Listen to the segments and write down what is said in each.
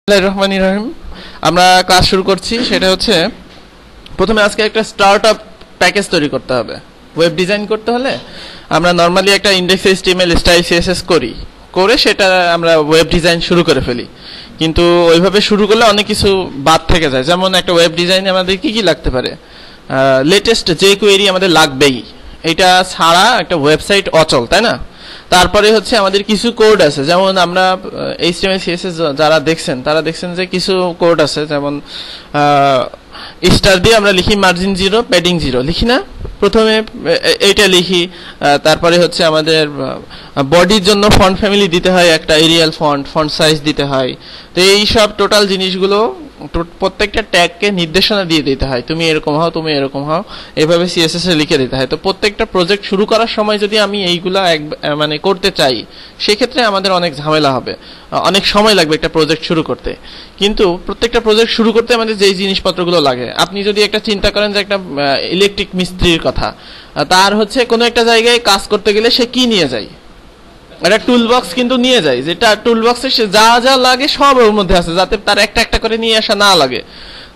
রহমানির রহিম। আমরা ক্লাস শুরু করছি। সেটা হচ্ছে প্রথমে আজকে একটা স্টার্টআপ প্যাকেজ তৈরি করতে হবে। ওয়েব ডিজাইন করতে হলে আমরা নর্মালি একটা ইন্ডেক্স এইচটিএমএল স্টাইল সিএসএস করে সেটা আমরা ওয়েব ডিজাইন শুরু করে ফেলি, কিন্তু ওইভাবে শুরু করলে অনেক কিছু বাদ থেকে যায়। যেমন একটা ওয়েব ডিজাইনে আমাদের কি কি লাগতে পারে, লেটেস্ট যে কোয়েরি আমাদের লাগবেই, এটা ছাড়া একটা ওয়েবসাইট অচল, তাই না? তারপরে হচ্ছে আমাদের কিছু কোড আছে, যেমন আমরা এইচটিএমএল সিএসএস যারা দেখছেন তারা দেখছেন যে কিছু কোড আছে, যেমন স্টার দিয়ে আমরা লিখি মার্জিন 0 প্যাডিং 0 লিখি না, প্রথমে এইটা লিখি। তারপরে হচ্ছে আমাদের বডির জন্য ফন্ট ফ্যামিলি দিতে হয়, একটা এরিয়াল ফন্ট সাইজ দিতে হয়। তো এই সব টোটাল জিনিসগুলো প্রত্যেকটা ট্যাগকে নির্দেশনা দিয়ে দিতে হয়, তুমি এরকম হও, তুমি এরকম হও, এইভাবে সিএসএস এ লিখে দিতে হয়। তো প্রত্যেকটা প্রজেক্ট শুরু করার সময় যদি আমি এইগুলা মানে করতে চাই, সেক্ষেত্রে আমাদের অনেক ঝামেলা হবে, অনেক সময় লাগবে একটা প্রজেক্ট শুরু করতে। কিন্তু প্রত্যেকটা প্রজেক্ট শুরু করতে আমাদের যেই জিনিসপত্রগুলো লাগে, আপনি যদি একটা চিন্তা করেন যে একটা ইলেকট্রিক মিস্ত্রির কথা, তার হচ্ছে কোনো একটা জায়গায় কাজ করতে গেলে সে কি নিয়ে যায়, একটা টুল বক্স কিন্তু নিয়ে যায়, যেটা টুল বক্সে সে যা যা লাগে সব ওর মধ্যে আছে, যাতে তার একটা একটা করে নিয়ে আসা না লাগে।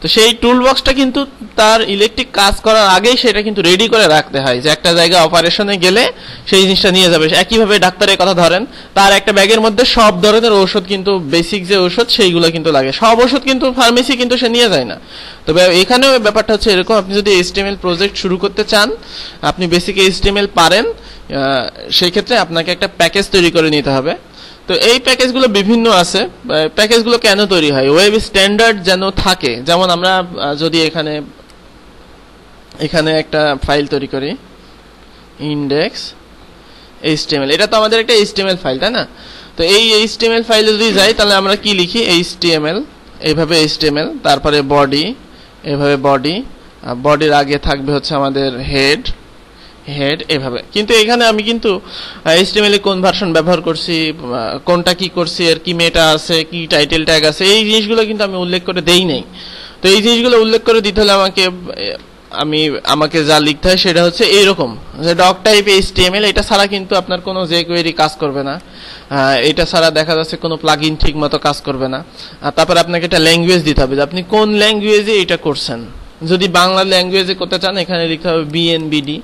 তো সেই টুল বক্সটা কিন্তু তার ইলেকট্রিক কাজ করার আগেই সেটা কিন্তু রেডি করে রাখতে হয়, যে একটা জায়গায় অপারেশনে গেলে সেই জিনিসটা নিয়ে যাবে। একইভাবে ডাক্তারের কথা ধরেন, তার একটা ব্যাগের মধ্যে সব ধরনের ঔষধ, কিন্তু বেসিক যে ঔষধ সেইগুলো কিন্তু লাগে, সব ওষুধ কিন্তু ফার্মেসি কিন্তু সে নিয়ে যায় না। তবে এখানেও ব্যাপারটা হচ্ছে এরকম, আপনি যদি এইচটিএমএল প্রজেক্ট শুরু করতে চান, আপনি বেসিক এইচটিএমএল পারেন, সেই ক্ষেত্রে আপনাকে একটা প্যাকেজ তৈরি করে নিতে হবে। তো এই প্যাকেজগুলো বিভিন্ন আছে। প্যাকেজগুলো কেন তৈরি হয়, ওয়েব স্ট্যান্ডার্ড যেন থাকে। যেমন আমরা যদি এখানে একটা ফাইল তৈরি করি, ইন্ডেক্স এইচটিএমএল, এটা তো আমাদের একটা এইচটিএমএল ফাইল, তাই না? তো এই এইচটিএমএল ফাইলে যদি যাই, তাহলে আমরা কি লিখি, এইচটিএমএল, এইভাবে এইচটিএমএল, তারপরে বডি, এভাবে বডির আগে থাকবে হচ্ছে আমাদের হেড, এভাবে। কিন্তু এখানে আমি কিন্তু এইচটিএমএল এর কোন ভার্সন ব্যবহার করছি, কোনটা কি করছি, এর কি মেটা আছে, কি টাইটেল ট্যাগ আছে, এই জিনিসগুলো কিন্তু আমি উল্লেখ করে দেই নাই। তো এই জিনিসগুলো উল্লেখ করে দিতে হলে আমাকে যা লিখতে হয় সেটা হচ্ছে এইরকম, যে ডক টাইপ এইচটিএমএল, এটা ছাড়া কিন্তু আপনার কোনো jQuery কাজ করবে না, এটা ছাড়া দেখা যাচ্ছে কোনো প্লাগইন ঠিক মতো কাজ করবে না। আর তারপর আপনাকে একটা ল্যাঙ্গুয়েজ দিতে হবে, যে আপনি কোন ল্যাঙ্গুয়েজে এটা করছেন। যদি বাংলা ল্যাঙ্গুয়েজে করতে চান, এখানে লিখতে হবে বিএনবিডি,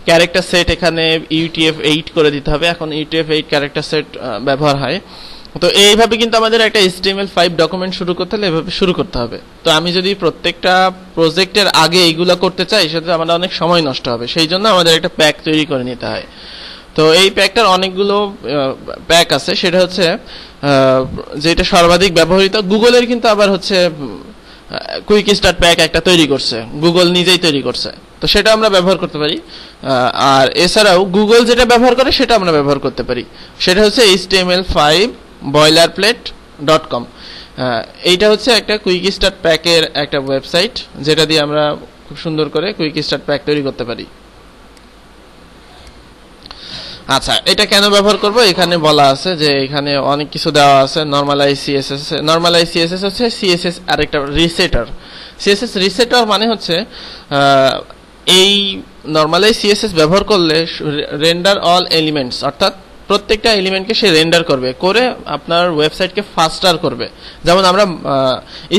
ক্যারেক্টার সেট এখানে UTF-8 করে দিতে হবে। এখন UTF-8 ক্যারেক্টার সেট ব্যবহার হয়। তো এইভাবে কিন্তু আমাদের একটা HTML5 ডকুমেন্ট শুরু করতে হলে এভাবে শুরু করতে হবে। তো আমি যদি প্রত্যেকটা প্রজেক্টের আগে এইগুলা করতে চাই, সেটা আমাদের অনেক সময় নষ্ট হবে, সেই জন্য আমাদের একটা প্যাক তৈরি করে নিতে হয়। তো এই প্যাকটার অনেকগুলো প্যাক আছে, সেটা হচ্ছে যেটা সর্বাধিক ব্যবহৃত, গুগলের কিন্তু আবার হচ্ছে কুইক স্টার্ট প্যাক একটা তৈরি করছে, গুগল নিজেই তৈরি করছে, তো সেটা আমরা ব্যবহার করতে পারি। আর এছাড়াও গুগল যেটা ব্যবহার করে সেটা আমরা ব্যবহার করতে পারি, সেটা হচ্ছে HTML5 boilerplate.com। এইটা হচ্ছে একটা কুইক স্টার্ট প্যাকের একটা ওয়েবসাইট, যেটা দিয়ে আমরা খুব সুন্দর করে কুইক স্টার্ট প্যাক তৈরি করতে পারি। আচ্ছা, এটা কেন ব্যবহার করব, এখানে বলা আছে যে এখানে অনেক কিছু দেওয়া আছে। নরমালাইজ সিএসএস হচ্ছে সিএসএস আর একটা রিসেটার। সিএসএস রিসেটার মানে হচ্ছে এই নরমালাইজ সিএসএস ব্যবহার করলে রেন্ডার অল এলিমেন্টস, অর্থাৎ প্রত্যেকটা এলিমেন্টকে সে রেন্ডার করে আপনার ওয়েবসাইটকে ফাস্টার করবে। যেমন আমরা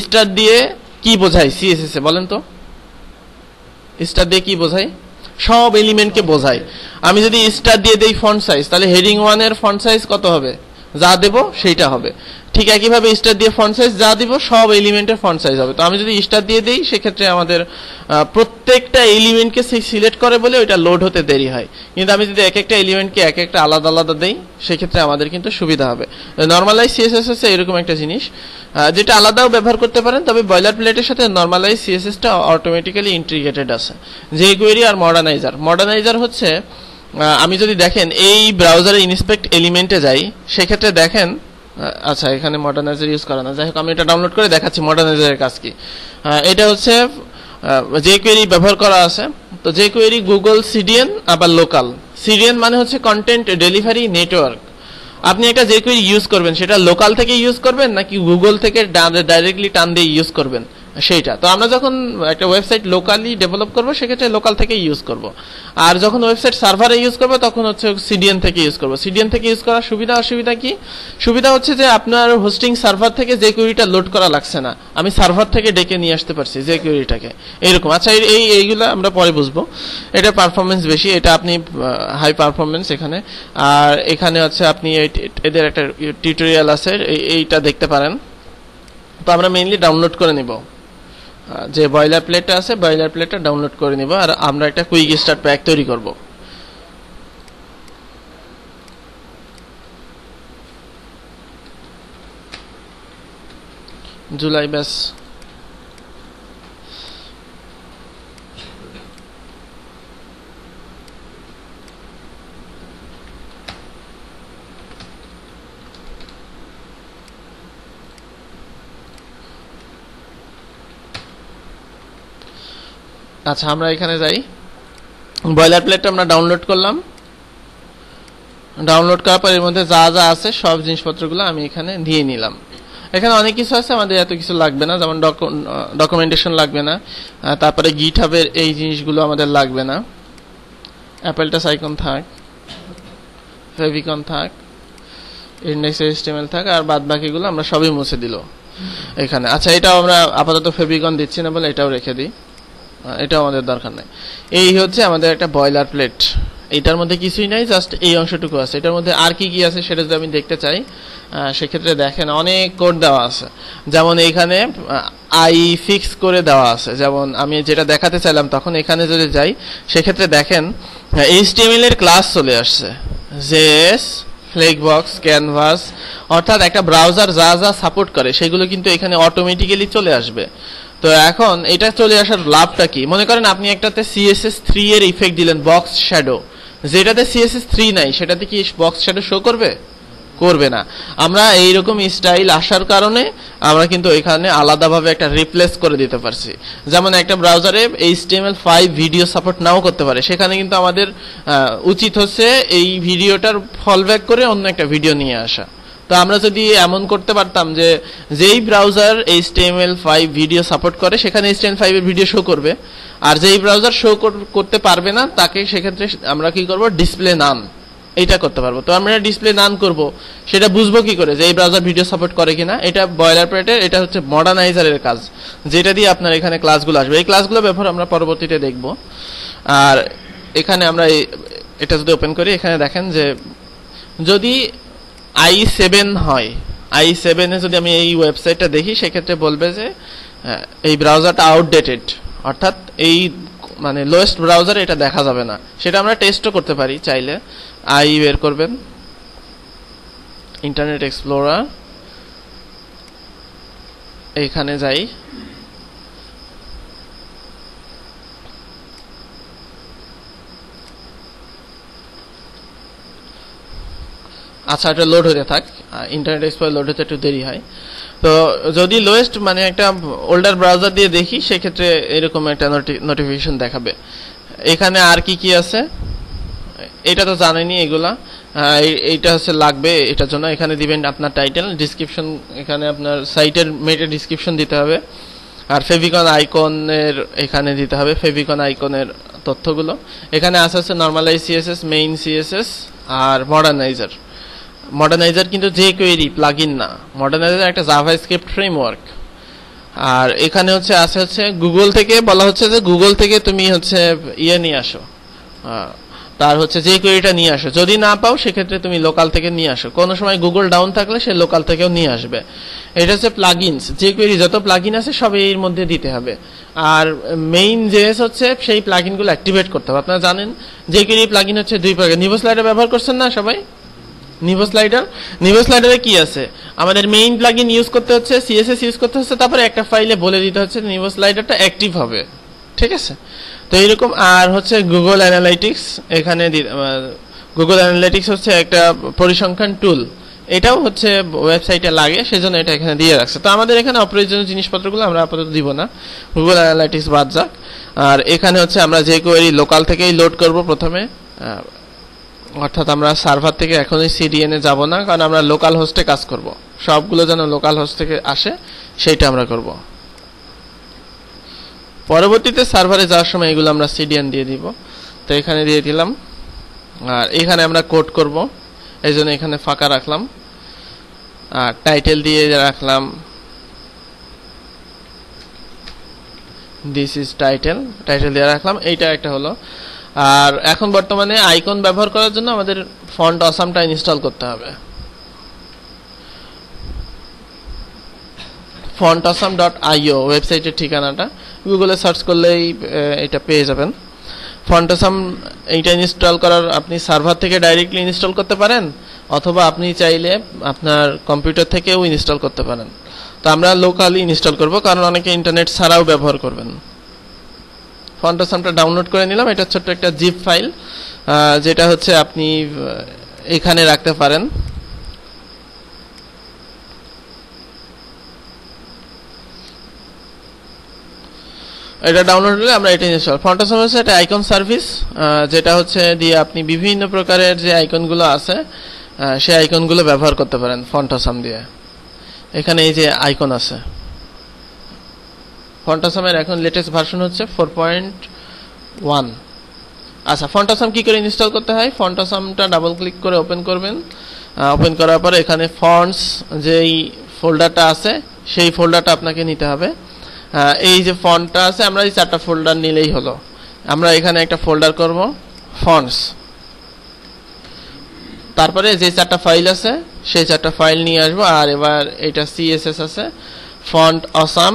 স্টার দিয়ে কি বোঝাই সিএসএস এ, বলেন তো? স্টার দিয়ে কি বোঝাই? সব এলিমেন্টকে বোঝায়। আমি যদি স্টার দিয়ে দেই ফন্ট সাইজ, তাহলে হেডিং 1 এর ফন্ট সাইজ কত হবে, যা দেব সেইটা হবে। ঠিক একইভাবে স্টার দিয়ে ফন্ট সাইজ যা দিব, সব এলিমেন্টের ফন্ট সাইজ হবে। তো আমি যদি স্টার দিয়ে দেই, সেক্ষেত্রে আমাদের প্রত্যেকটা এলিমেন্টকে সিলেক্ট করে বলে ওইটা লোড হতে দেরি হয়। কিন্তু আমি যদি এক একটা এলিমেন্টকে এক একটা আলাদা আলাদা দেই, সেক্ষেত্রে আমাদের কিন্তু সুবিধা হবে। নরমালাইজ সিএসএস হচ্ছে এরকম একটা জিনিস, যেটা আলাদাও ব্যবহার করতে পারেন, তবে বয়লার প্লেটের সাথে নরমালাইজ সিএসএসটা অটোমেটিক্যালি ইন্টিগ্রেটেড আছে। jQuery আর মডার্নাইজার হচ্ছে, আমি যদি দেখেন এই ব্রাউজারে ইনস্পেক্ট এলিমেন্টে যাই, সেক্ষেত্রে দেখেন, আচ্ছা এখানে মডার্নাইজার ইউজ করা না, যাই হোক আমি এটা ডাউনলোড করে দেখাচ্ছি মডার্নাইজারের কাজ কি। এটা হচ্ছে jQuery ব্যবহার করা আছে। তো jQuery গুগল সিডিএন, আবার লোকাল সিডিএন মানে হচ্ছে কন্টেন্ট ডেলিভারি নেটওয়ার্ক। আপনি একটা jQuery ইউজ করবেন, সেটা লোকাল থেকে ইউজ করবেন নাকি গুগল থেকে ডাইরেক্টলি টান দিয়ে ইউজ করবেন, সেইটা। তো আমরা যখন একটা ওয়েবসাইট লোকালি ডেভেলপ করব সেক্ষেত্রে লোকাল থেকে ইউজ করব, আর যখন ওয়েবসাইট সার্ভারে ইউজ করব তখন হচ্ছে সিডিএন থেকে ইউজ করব। সিডিএন থেকে ইউজ করার সুবিধা অসুবিধা কি? সুবিধা হচ্ছে যে আপনার হোস্টিং সার্ভার থেকে যে কোয়েরিটা লোড করা লাগছে না, আমি সার্ভার থেকে ডেকে নিয়ে আসতে পারছি যে কোয়েরিটাকে, এইরকম। আচ্ছা, এইগুলো আমরা পরে বুঝবো। এটা পারফরমেন্স বেশি, এটা আপনি হাই পারফরমেন্স এখানে। আর এখানে হচ্ছে আপনি এদের একটা টিউটোরিয়াল আছে, এইটা দেখতে পারেন। তো আমরা মেইনলি ডাউনলোড করে নিব, যে বয়লার প্লেটটা আছে বয়লার প্লেটটা ডাউনলোড করে নিব, আর আমরা একটা কুইক স্টার্ট প্যাক তৈরি করব। জুলাই ব্যাস। আচ্ছা, আমরা এখানে যাই। বয়লার প্লেটটা আমরা ডাউনলোড করলাম। ডাউনলোড করার পর এর মধ্যে যা যা আছে সব জিনিসপত্রগুলো আমি এখানে দিয়ে নিলাম। এখানে অনেক কিছু আছে, আমাদের এত কিছু লাগবে না, যেমন ডকুমেন্টেশন লাগবে না, তারপরে গিটহাবের এই জিনিসগুলো আমাদের লাগবে না। অ্যাপেলটাস আইকন থাক, ফেভিকন থাক, ইন্ডেক্স এইচটিএমএল থাক, আর বাদ বাকিগুলো আমরা সবই মুছে দিল এখানে। আচ্ছা, এটাও আমরা আপাতত ফেভিকন দিচ্ছি না বলে এটাও রেখে দিই, এটাও আমাদের দরকার নেই। এই হচ্ছে আমাদের একটা বয়লার প্লেট। এটার মধ্যে কিছুই নাই, জাস্ট এই অংশটুকু আছে। এটার মধ্যে আর কি কি আছে সেটা যদি আমি দেখতে চাই, সেক্ষেত্রে দেখেন অনেক কোড দেওয়া আছে। যেমন এখানে আই ফিক্স করে দেওয়া আছে, যেমন আমি যেটা দেখাতে চাইলাম তখন এখানে যদি যাই সেক্ষেত্রে দেখেন এইচটিএমএল এর ক্লাস চলে আসছে, জেএস, ফ্লেক্সবক্স, ক্যানভাস, অর্থাৎ একটা ব্রাউজার যা যা সাপোর্ট করে সেগুলো কিন্তু এখানে অটোমেটিক্যালি চলে আসবে। তো এখন এটা চলে আসার লাভটা কি? মনে করেন আপনি একটাতে CSS3 এর ইফেক্ট দিলেন, বক্স শ্যাডো, যেটাতে CSS3 নাই সেটাতে কি বক্স শ্যাডো শো করবে? করবে না। আমরা এইরকম স্টাইল আসার কারণে আমরা কিন্তু এখানে আলাদাভাবে একটা রিপ্লেস করে দিতে পারছি। যেমন একটা ব্রাউজারে HTML5 ভিডিও সাপোর্ট নাও করতে পারে, সেখানে কিন্তু আমাদের উচিত হচ্ছে এই ভিডিওটার ফলব্যাক করে অন্য একটা ভিডিও নিয়ে আসা। তো আমরা যদি এমন করতে পারতাম যে যেই ব্রাউজার HTML5 ভিডিও সাপোর্ট করে সেখানে HTML5 এর ভিডিও শো করবে, আর যেই ব্রাউজার শো করতে পারবে না তাকে সেক্ষেত্রে আমরা কি করব? ডিসপ্লে নান, এইটা করতে পারবো। তো আমরা ডিসপ্লে নান করব, সেটা বুঝবো কি করে যে এই ব্রাউজার ভিডিও সাপোর্ট করে কিনা? এটা বয়লার প্লেটের, এটা হচ্ছে মডার্নাইজারের কাজ, যেটা দিয়ে আপনার এখানে ক্লাসগুলো আসবে। এই ক্লাসগুলো ব্যবহার আমরা পরবর্তীতে দেখব। আর এখানে আমরা এটা যদি ওপেন করি, এখানে দেখেন যে যদি i7 হয়, i7 এ যদি আমি এই ওয়েবসাইটটা দেখি সেক্ষেত্রে বলবে যে এই ব্রাউজারটা আউটডেটেড, অর্থাৎ এই মানে লোয়েস্ট ব্রাউজারে এটা দেখা যাবে না। সেটা আমরা টেস্টও করতে পারি চাইলে। আই বের করবেন, ইন্টারনেট এক্সপ্লোরার, এইখানে যাই। আচ্ছা, এটা লোড হতে থাক, ইন্টারনেট এক্সপ্লোরার লোড হতে একটু দেরি হয়। তো যদি লোয়েস্ট মানে একটা ওল্ডার ব্রাউজার দিয়ে দেখি সেক্ষেত্রে এরকম একটা নোটিফিকেশন দেখাবে। এখানে আর কি কি আছে এটা তো জানেনি, এগুলা এইটা হচ্ছে লাগবে এটার জন্য। এখানে দিবেন আপনার টাইটেল, ডিসক্রিপশন, এখানে আপনার সাইটের মেটের ডিসক্রিপশন দিতে হবে, আর ফেভিকন আইকনের এখানে দিতে হবে ফেভিকন আইকনের তথ্যগুলো। এখানে আছে নরমালাইজ সিএসএস, মেইন সিএসএস, আর মডার্নাইজার। মডার্নাইজার কিন্তু যে কোয়েরি প্লাগইন না, মডার্নাইজার একটা জাভাস্ক্রিপ্ট ফ্রেমওয়ার্ক। আর এখানে হচ্ছে গুগল থেকে বলা হচ্ছে যে গুগল থেকে তুমি হচ্ছে নিয়ে আসো, তার হচ্ছে যে কোয়েরিটা নিয়ে আসো। যদি না পাও সেক্ষেত্রে তুমি লোকাল থেকে নিয়ে আসো। কোনো সময় গুগল ডাউন থাকলে সে লোকাল থেকেও নিয়ে আসবে। এটা হচ্ছে প্লাগইনস, যে কোয়েরি যত প্লাগইন আছে সব এর মধ্যে দিতে হবে। আর মেইন জেএস হচ্ছে সেই প্লাগইনগুলো অ্যাক্টিভেট করতে হবে। আপনারা জানেন যে কোয়েরি প্লাগইন হচ্ছে দুই প্রকার। নিভো স্লাইডার ব্যবহার করছেন না সবাই? নিভো স্লাইডারে কি আছে? আমাদের মেইন প্লাগইন ইউজ করতে হচ্ছে, সিএসএস ইউজ করতে হচ্ছে, তারপরে একটা ফাইলে বলে দিতে হচ্ছে নিভো স্লাইডারটা অ্যাক্টিভ হবে, ঠিক আছে? তো এইরকম। আর হচ্ছে গুগল অ্যানালাইটিক্স, এখানে গুগল অ্যানালাইটিক্স হচ্ছে একটা পরিসংখ্যান টুল, এটাও হচ্ছে ওয়েবসাইটে লাগে, সেজন্য এটা এখানে দিয়ে রাখছে। তো আমাদের এখানে অপ্রয়োজনীয় জিনিসপত্রগুলো আমরা আপাতত দিব না, গুগল অ্যানালাইটিক্স বাদ যাক। আর এখানে হচ্ছে আমরা যে কোয়েরি লোকাল থেকেই লোড করব প্রথমে, অর্থাৎ আমরা সার্ভার থেকে এখনই সিডিএন এ যাব না, কারণ আমরা লোকাল হোস্টে কাজ করব। সবগুলো যেন লোকাল হোস্ট থেকে আসে সেইটা আমরা করব। পরবর্তীতে সার্ভারে যাওয়ার সময় এগুলো আমরা সিডিএন দিয়ে দিব। তো এখানে দিয়ে দিলাম, আর এখানে আমরা কোড করব, এই জন্য এখানে ফাঁকা রাখলাম, আর টাইটেল দিয়ে রাখলাম দিস ইজ টাইটেল দিয়ে রাখলাম। এইটা একটা হলো। আর এখন বর্তমানে আইকন ব্যবহার করার জন্য আমাদের ফন্ট অসামটা ইনস্টল করতে হবে। fontawesome.io ওয়েবসাইটের ঠিকানাটা, গুগলে সার্চ করলেই এটা পেয়ে যাবেন। fontawesome এইটা ইনস্টল করার আপনি সার্ভার থেকে ডাইরেক্টলি ইনস্টল করতে পারেন, অথবা আপনি চাইলে আপনার কম্পিউটার থেকেও ইনস্টল করতে পারেন। তো আমরা লোকালি ইনস্টল করব, কারণ অনেকে ইন্টারনেট ছাড়াও ব্যবহার করবেন। fontawesome-টা ডাউনলোড করে নিলাম। এটা ছোট্ট একটা জিপ ফাইল, যেটা হচ্ছে আপনি এখানে রাখতে পারেন। এটা ডাউনলোড হলে আমরা এটা ইনস্টল। fontawesome হচ্ছে একটা আইকন সার্ভিস, যেটা হচ্ছে দিয়ে আপনি বিভিন্ন প্রকারের যে আইকনগুলো আছে সেই আইকনগুলো ব্যবহার করতে পারেন fontawesome দিয়ে। এখানে এই যে আইকন আছে, fontawesome-এর এখন লেটেস্ট ভার্সন হচ্ছে 4.1। আচ্ছা, fontawesome কি করে ইনস্টল করতে হয়? fontawesome-টা ডাবল ক্লিক করে ওপেন করবেন। ওপেন করার পরে এখানে ফন্টস যেই ফোল্ডারটা আছে সেই ফোল্ডারটা আপনাকে নিতে হবে। এই যে ফন্টটা আছে, আমরা এই 4টা ফোল্ডার নিলেই হলো। আমরা এখানে একটা ফোল্ডার করব ফন্টস, তারপরে যে 4টা ফাইল আছে সেই 4টা ফাইল নিয়ে আসবো। আর এবার এটা সিএসএস আছে, ফন্ট অসাম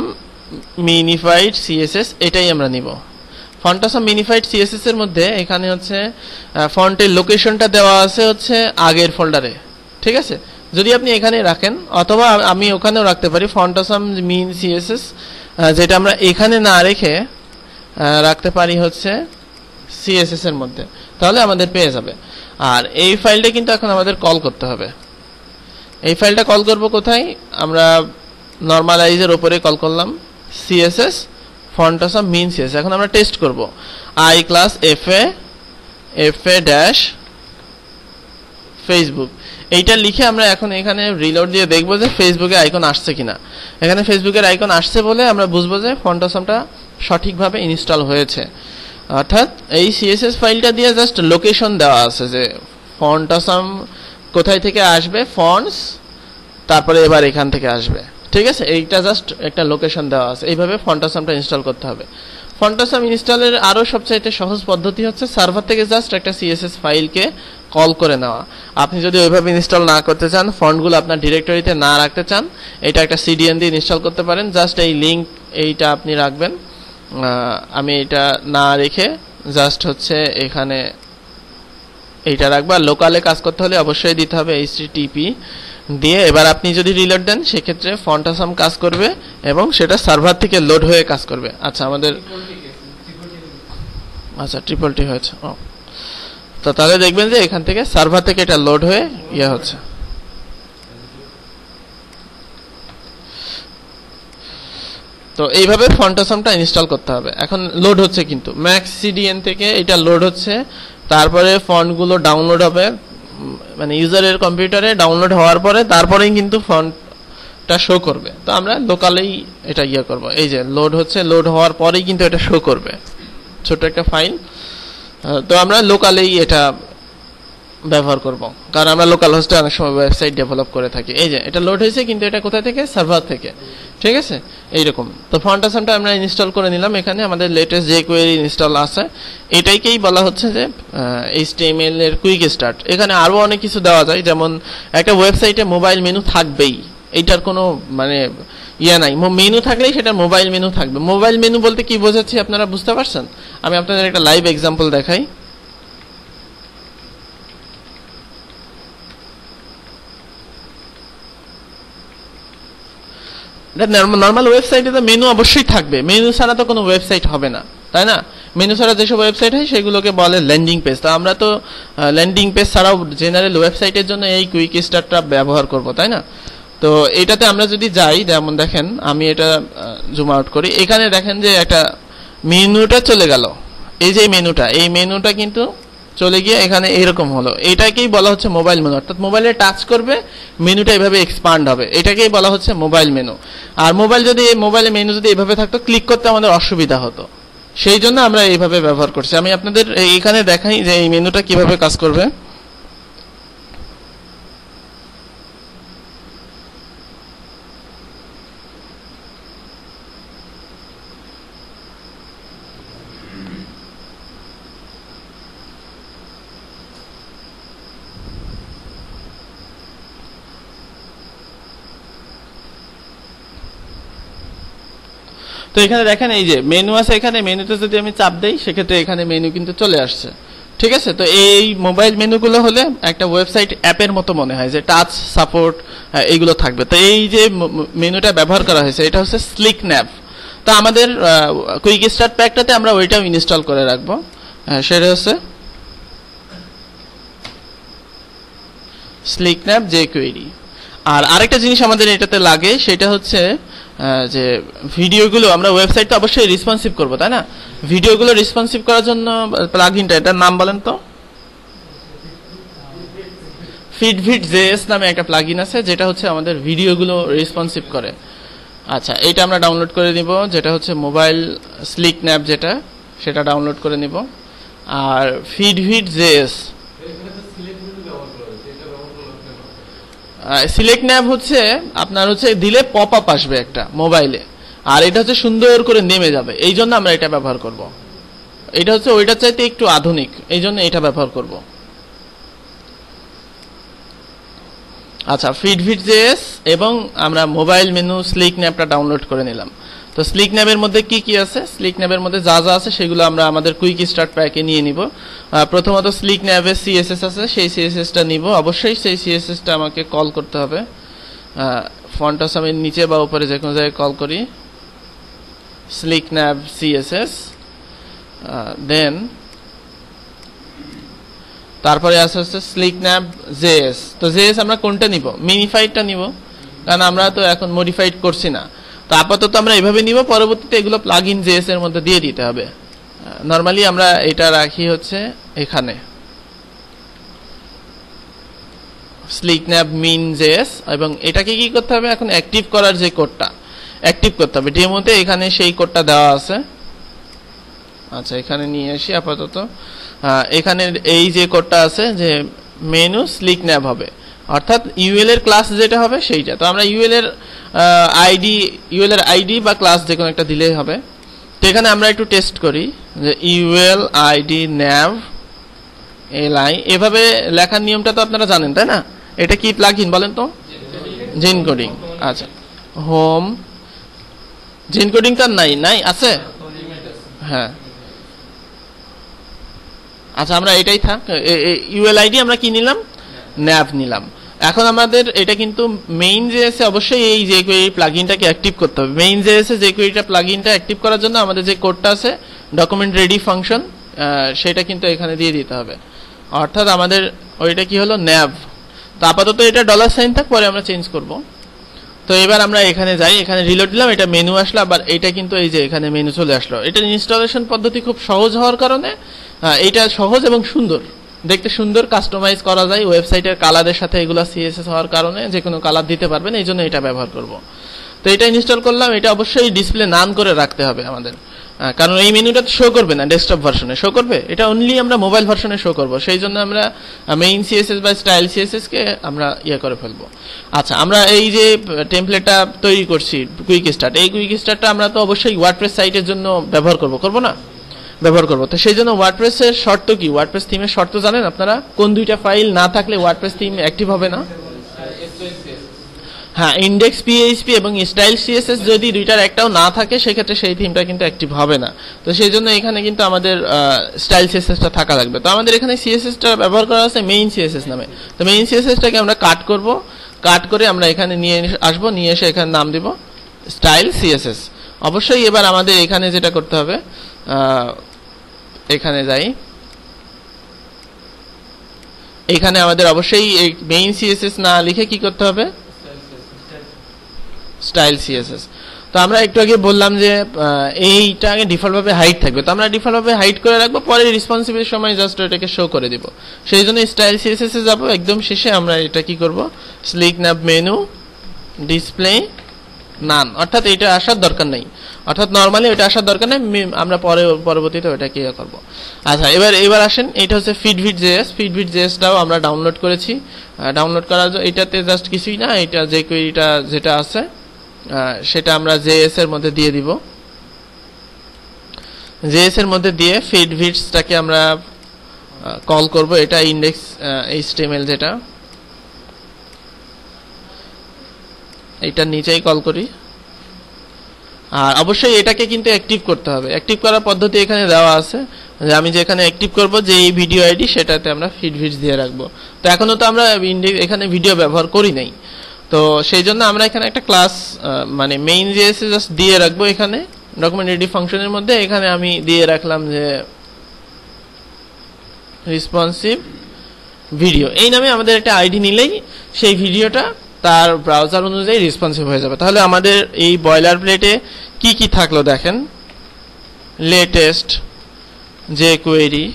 মিনিফাইড সিএসএস, এটাই আমরা নিব। ফন্ট অসাম মিনিফাইড সিএসএস এর মধ্যে এখানে হচ্ছে ফন্টের লোকেশনটা দেওয়া আছে হচ্ছে আগের ফোল্ডারে, ঠিক আছে? যদি আপনি এখানে রাখেন, অথবা আমি ওখানেও রাখতে পারি ফন্ট অসাম মিন সিএসএস, যেটা আমরা এখানে না রেখে রাখতে পারি হচ্ছে সিএসএস এর মধ্যে, তাহলে আমাদের পেয়ে যাবে। আর এই ফাইলটা কিন্তু এখন আমাদের কল করতে হবে। এই ফাইলটা কল করব কোথায়? আমরা নরমালাইজের উপরে কল করলাম, সিএসএস ফন্ট অসাম মিন সিএসএস। এখন আমরা টেস্ট করব I class FA dash Facebook, এইটা লিখে আমরা এখন এখানে রিলোড দিয়ে দেখবো যে ফেসবুকে আইকন আসছে কিনা। এখানে ফেসবুকের আইকন আসছে বলে আমরা বুঝবো যে fontawesome-টা সঠিকভাবে ইনস্টল হয়েছে। অর্থাৎ এই সিএসএস ফাইলটা দিয়ে জাস্ট লোকেশন দেওয়া আছে যে fontawesome কোথায় থেকে আসবে, ফন্টস, তারপরে এবার এখান থেকে আসবে, ঠিক আছে? এইটা জাস্ট একটা লোকেশন দেওয়া আছে। এইভাবে fontawesome-টা ইনস্টল করতে হবে। fontawesome ইনস্টলের আরও সবচাইতে সহজ পদ্ধতি হচ্ছে সার্ভার থেকে জাস্ট একটা সিএসএস ফাইলকে কল করে নেওয়া। আপনি যদি ওইভাবে ইনস্টল না করতে চান, ফন্টগুলো আপনার ডিরেক্টরিতে না রাখতে চান, এটা একটা সিডিএন দিয়ে ইনস্টল করতে পারেন। জাস্ট এই লিঙ্ক এইটা আপনি রাখবেন। আমি এটা না রেখে জাস্ট হচ্ছে এখানে এইটা রাখবো। আর লোকালে কাজ করতে হলে অবশ্যই দিতে হবে HTTP দিয়ে। এবার আপনি যদি রিলোড দেন সেক্ষেত্রে fontawesome কাজ করবে এবং সেটা সার্ভার থেকে লোড হয়ে কাজ করবে। আচ্ছা, আমাদের ট্রিপল টি হয়েছে। তো তাহলে দেখবেন যে এখান থেকে সার্ভার থেকে এটা লোড হয়ে ইয়ে হচ্ছে। তো এইভাবে fontawesome-টা ইনস্টল করতে হবে। এখন লোড হচ্ছে, কিন্তু ম্যাক্স সিডিএন থেকে এটা লোড হচ্ছে, তারপরে ফন্টগুলো ডাউনলোড হবে, মানে ইউজারের কম্পিউটারে ডাউনলোড হওয়ার পরে তারপরেই কিন্তু ফন্টটা শো করবে। তো আমরা লোকালেই এটা ইয়ে করব। এই যে লোড হচ্ছে, লোড হওয়ার পরেই কিন্তু এটা শো করবে, ছোট একটা ফাইল। তো আমরা লোকালেই এটা ব্যবহার করব, কারণ আমরা লোকাল হোস্টে অনেক সময় ওয়েবসাইট ডেভেলপ করে থাকি। এই যে এটা লোড হয়েছে, কিন্তু এটা কোথা থেকে? সার্ভার থেকে, ঠিক আছে? এইরকম। তো fontawesome-টা আমরা ইনস্টল করে নিলাম। এখানে আমাদের লেটেস্ট যে কোয়েরি ইনস্টল আছে এটাইকেই বলা হচ্ছে যে HTML এর কুইক স্টার্ট। এখানে আরও অনেক কিছু দেওয়া যায়, যেমন একটা ওয়েবসাইটে মোবাইল মেনু থাকবেই, এইটার কোনো মানে ইয়া নাই। মেনু থাকলেই সেটা মোবাইল মেনু থাকবে। মোবাইল মেনু বলতে কি বোঝাচ্ছি আপনারা বুঝতে পারছেন? আমি আপনাদের একটা লাইভ এক্সাম্পল দেখাই। নর্মাল ওয়েবসাইটে তো মেনু অবশ্যই থাকবে, মেনু ছাড়া তো কোনো ওয়েবসাইট হবে না, তাই না? মেনু ছাড়া যেসব ওয়েবসাইট হয় সেগুলোকে বলে ল্যান্ডিং পেজ। তো আমরা তো ল্যান্ডিং পেজ ছাড়াও জেনারেল ওয়েবসাইটের জন্য এই কুইক স্টার্টটা ব্যবহার করব, তাই না? তো এটাতে আমরা যদি যাই, যেমন দেখেন আমি এটা জুম আউট করি, এখানে দেখেন যে একটা মেনুটা চলে গেল। এই যে মেনুটা, এই মেনুটা কিন্তু চলে গিয়ে এখানে এরকম হলো, এটাকেই বলা হচ্ছে মোবাইল মেনু। অর্থাৎ মোবাইলে টাচ করবে, মেনুটা এভাবে এক্সপান্ড হবে, এটাকেই বলা হচ্ছে মোবাইল মেনু। আর মোবাইলে মেনু যদি এভাবে থাকতো, ক্লিক করতে আমাদের অসুবিধা হতো, সেই জন্য আমরা এইভাবে ব্যবহার করছি। আমি আপনাদের এখানে দেখাই যে এই মেনুটা কিভাবে কাজ করবে। তো এখানে দেখেন এই যে মেনু আছে, এখানে মেনুতে যদি আমি চাপ দেই সেক্ষেত্রে এখানে মেনু কিন্তু চলে আসছে, ঠিক আছে। তো এই মোবাইল মেনুগুলো হলে একটা ওয়েবসাইট অ্যাপের মতো মনে হয়, যে টাচ সাপোর্ট এইগুলো থাকবে। তো এই যে মেনুটা ব্যবহার করা হয়েছে এটা হচ্ছে স্লিক ন্যাভ। তো আমাদের কুইক স্টার্ট প্যাকটাতে আমরা ওইটাও ইনস্টল করে রাখবো, সেটা হচ্ছে স্লিক ন্যাভ jQuery। আর আরেকটা জিনিস আমাদের এটাতে লাগে, সেটা হচ্ছে যে ভিডিওগুলো আমরা ওয়েবসাইট তো অবশ্যই রেসপন্সিভ করব, তাই না? ভিডিওগুলো রেসপন্সিভ করার জন্য প্লাগইনটা, এটার নাম বলেন তো। FitVid.js নামে একটা প্লাগইন আছে, যেটা হচ্ছে আমাদের ভিডিওগুলো রেসপন্সিভ করে। আচ্ছা, এটা আমরা ডাউনলোড করে নিব, যেটা হচ্ছে মোবাইল স্লিক ন্যাভ, যেটা সেটা ডাউনলোড করে নিব। আর FitVid.js সিলেক্ট ন্যাভ হচ্ছে আপনার হচ্ছে দিলে পপ আপ আসবে একটা মোবাইলে, আর এটা হচ্ছে সুন্দর করে নেমে যাবে, এই জন্য আমরা এটা ব্যবহার করব। এটা হচ্ছে ওইটার চাইতে একটু আধুনিক, এই জন্য এটা ব্যবহার করব। আচ্ছা, FitVid.js এবং আমরা মোবাইল মেনু স্লিক ন্যাভটা ডাউনলোড করে নিলাম। তো স্লিক ন্যাভের মধ্যে কি কি আছে, স্লিক ন্যাভের মধ্যে যা যা আছে সেগুলো আমরা আমাদের কুইক স্টার্ট প্যাকে নিয়ে নিব। প্রথমত স্লিক ন্যাভের সিএসএস আছে, সেই সিএসএসটা নিব। অবশ্যই সেই সিএসএসটা আমাকে কল করতে হবে। ফন্টস আমি নিচে বা উপরে যে কোনো জায়গায় কল করি, স্লিক ন্যাভ সিএসএস। দেন তারপরে আছে হচ্ছে স্লিক ন্যাভ জেএস। তো জেএস আমরা কোনটা নিব? মিনিফাইডটা নিব, কারণ আমরা তো এখন মডিফাইড করছি না। তো আপাতত আমরা এভাবে নিব, পরবর্তীতে এগুলো প্লাগইন জেএস এর মধ্যে দিয়ে দিতে হবে। নরমালি আমরা এটা রাখি হচ্ছে এখানে স্লিক ন্যাভ মিন জেএস, এবং এটাকে কি করতে হবে এখন? অ্যাক্টিভ করার যে কোডটা অ্যাক্টিভ করতে হবে। ডেমোতে এখানে সেই কোডটা দেওয়া আছে। আচ্ছা, এখানে নিয়ে আসি আপাতত। এখানে এই যে কোডটা আছে যে মেনু স্লিক ন্যাভ হবে, অর্থাৎ ইউএল এর ক্লাস যেটা হবে সেইটা। তো আমরা ইউএল এর আইডি বা ক্লাস যে কোনো একটা দিলেই হবে। তো এখানে আমরা একটু টেস্ট করি যে ইউএল আইডি ন্যাভ এলআই, এভাবে লেখার নিয়মটা তো আপনারা জানেন, তাই না? এটা কি প্লাগইন বলেন তো? জেনকোডিং। আচ্ছা, হোম জেনকোডিং তার নাই আছে, হ্যাঁ। আচ্ছা, আমরা এটাই থাক। ইউএল আইডি আমরা কি নিলাম? ন্যাভ নিলাম। এখন আমাদের এটা কিন্তু মেইন জেএস এ অবশ্যই এই jQuery প্লাগইনটাকে অ্যাক্টিভ করতে হবে। মেইন জেএস এ jQuery প্লাগইনটা অ্যাক্টিভ করার জন্য আমাদের যে কোডটা আছে ডকুমেন্ট রেডি ফাংশন, সেটা কিন্তু এখানে দিয়ে দিতে হবে। অর্থাৎ আমাদের ওইটা কি হলো? ন্যাভ। তো আপাতত এটা $সাইন থাক, পরে আমরা চেঞ্জ করব। তো এবার আমরা এখানে যাই, এখানে রিলোড দিলাম, এটা মেনু আসলো। আবার এটা কিন্তু এই যে এখানে মেনু চলে আসলো। এটা ইনস্টলেশন পদ্ধতি খুব সহজ হওয়ার কারণে এটা সহজ এবং সুন্দর, দেখতে সুন্দর, কাস্টমাইজ করা যায়। ওয়েবসাইটের কালারের সাথে এগুলো সিএসএস হওয়ার কারণে যে কোনো কালার দিতে পারবেন, এই জন্য এটা ব্যবহার করব। তো এটা ইনস্টল করলাম। এটা অবশ্যই ডিসপ্লে নান করে রাখতে হবে আমাদের, কারণ এই মেনুটা শো করবে না ডেস্কটপ ভার্সনে, শো করবে এটা অনলি আমরা মোবাইল ভার্সনে শো করব। সেই জন্য আমরা মেইন সিএসএস বা স্টাইল সিএসএস কে আমরা করে ফেলবো। আচ্ছা, আমরা এই যে টেমপ্লেটটা তৈরি করছি কুইক স্টার্ট, এই কুইক স্টার্টটা আমরা তো অবশ্যই ওয়ার্ডপ্রেস সাইটের জন্য ব্যবহার করব না? ব্যবহার করব। তো সেই জন্য ওয়ার্ডপ্রেসের শর্ত কি? ওয়ার্ডপ্রেস থিমের শর্ত জানেন আপনারা? কোন দুইটা ফাইল না থাকলে ওয়ার্ডপ্রেস থিম অ্যাক্টিভ হবে না? হ্যাঁ, ইন্ডেক্স পিএইচপি এবং স্টাইল সিএসএস যদি দুইটার একটাও না থাকে সেক্ষেত্রে সেই থিমটা কিন্তু অ্যাক্টিভ হবে না। তো সেই জন্য এখানে কিন্তু আমাদের স্টাইল সিএসএসটা থাকা লাগবে। তো আমাদের এখানে সিএসএসটা ব্যবহার করা আছে মেইন সিএসএস নামে। তো মেইন সিএসএসটাকে আমরা কাট করব, কাট করে আমরা এখানে নিয়ে আসবো, নিয়ে এসে এখানে নাম দিব স্টাইল সিএসএস। অবশ্যই এবার আমাদের এখানে যেটা করতে হবে, এখানে যাই, এখানে আমাদের অবশ্যই এই মেইন সিএসএস না লিখে কি করতে হবে? Style CSS. তো আমরা একটু আগে বললাম যে এইটা আগে ডিফল্ট ভাবে হাইড থাকবে, তো আমরা ডিফল্ট ভাবে হাইড করে রাখবো, পরে রেসপন্সিভের সময় জাস্ট এটাকে শো করে দিব। সেই জন্য স্টাইল সিএসএস এ যাব, একদম শেষে আমরা এটা কি করব, স্লিক ন্যাপ মেনু ডিসপ্লে নান, অর্থাৎ এটা আসার দরকার নাই, অর্থাৎ নরমালি এটা আসার দরকার নেই, আমরা পরবর্তীতে ওটাকে ইয়ে করব। আচ্ছা, এবার আসেন, এটা হচ্ছে ফিডভিট জেএস। ফিডভিট জেএসটাও আমরা ডাউনলোড করেছি। ডাউনলোড করার এটাতে জাস্ট কিছুই না, এটা যে কোয়েরিটা যেটা আছে সেটা আমরা জেএস এর মধ্যে দিয়ে দিব। জেএস এর মধ্যে দিয়ে ফিডভিটসটাকে আমরা কল করব। এটা ইন্ডেক্স এইচটিএমএল, যেটা এইটার নিচেই কল করি। আর অবশ্যই এটাকে কিন্তু অ্যাক্টিভ করতে হবে। অ্যাক্টিভ করার পদ্ধতি এখানে দেওয়া আছে, যে আমি যেখানে অ্যাক্টিভ করব যে এই ভিডিও আইডি, সেটাতে আমরা ফিডভিটস দিয়ে রাখবো। তো এখনো তো আমরা এখানে ভিডিও ব্যবহার করি নাই, তো সেই জন্য আমরা এখানে একটা ক্লাস মানে মেইন জেএসএ জাস্ট দিয়ে রাখবো। এখানে ডকুমেন্ট রেডি ফাংশনের মধ্যে এখানে আমি দিয়ে রাখলাম যে রেসপন্সিভ ভিডিও, এই নামে আমাদের একটা আইডি নিলেই সেই ভিডিওটা তার ব্রাউজার অনুযায়ী রেসপন্সিভ হয়ে যাবে। তাহলে আমাদের এই বয়লার প্লেটে কি কি থাকলো দেখেন, লেটেস্ট যে কোয়েরি,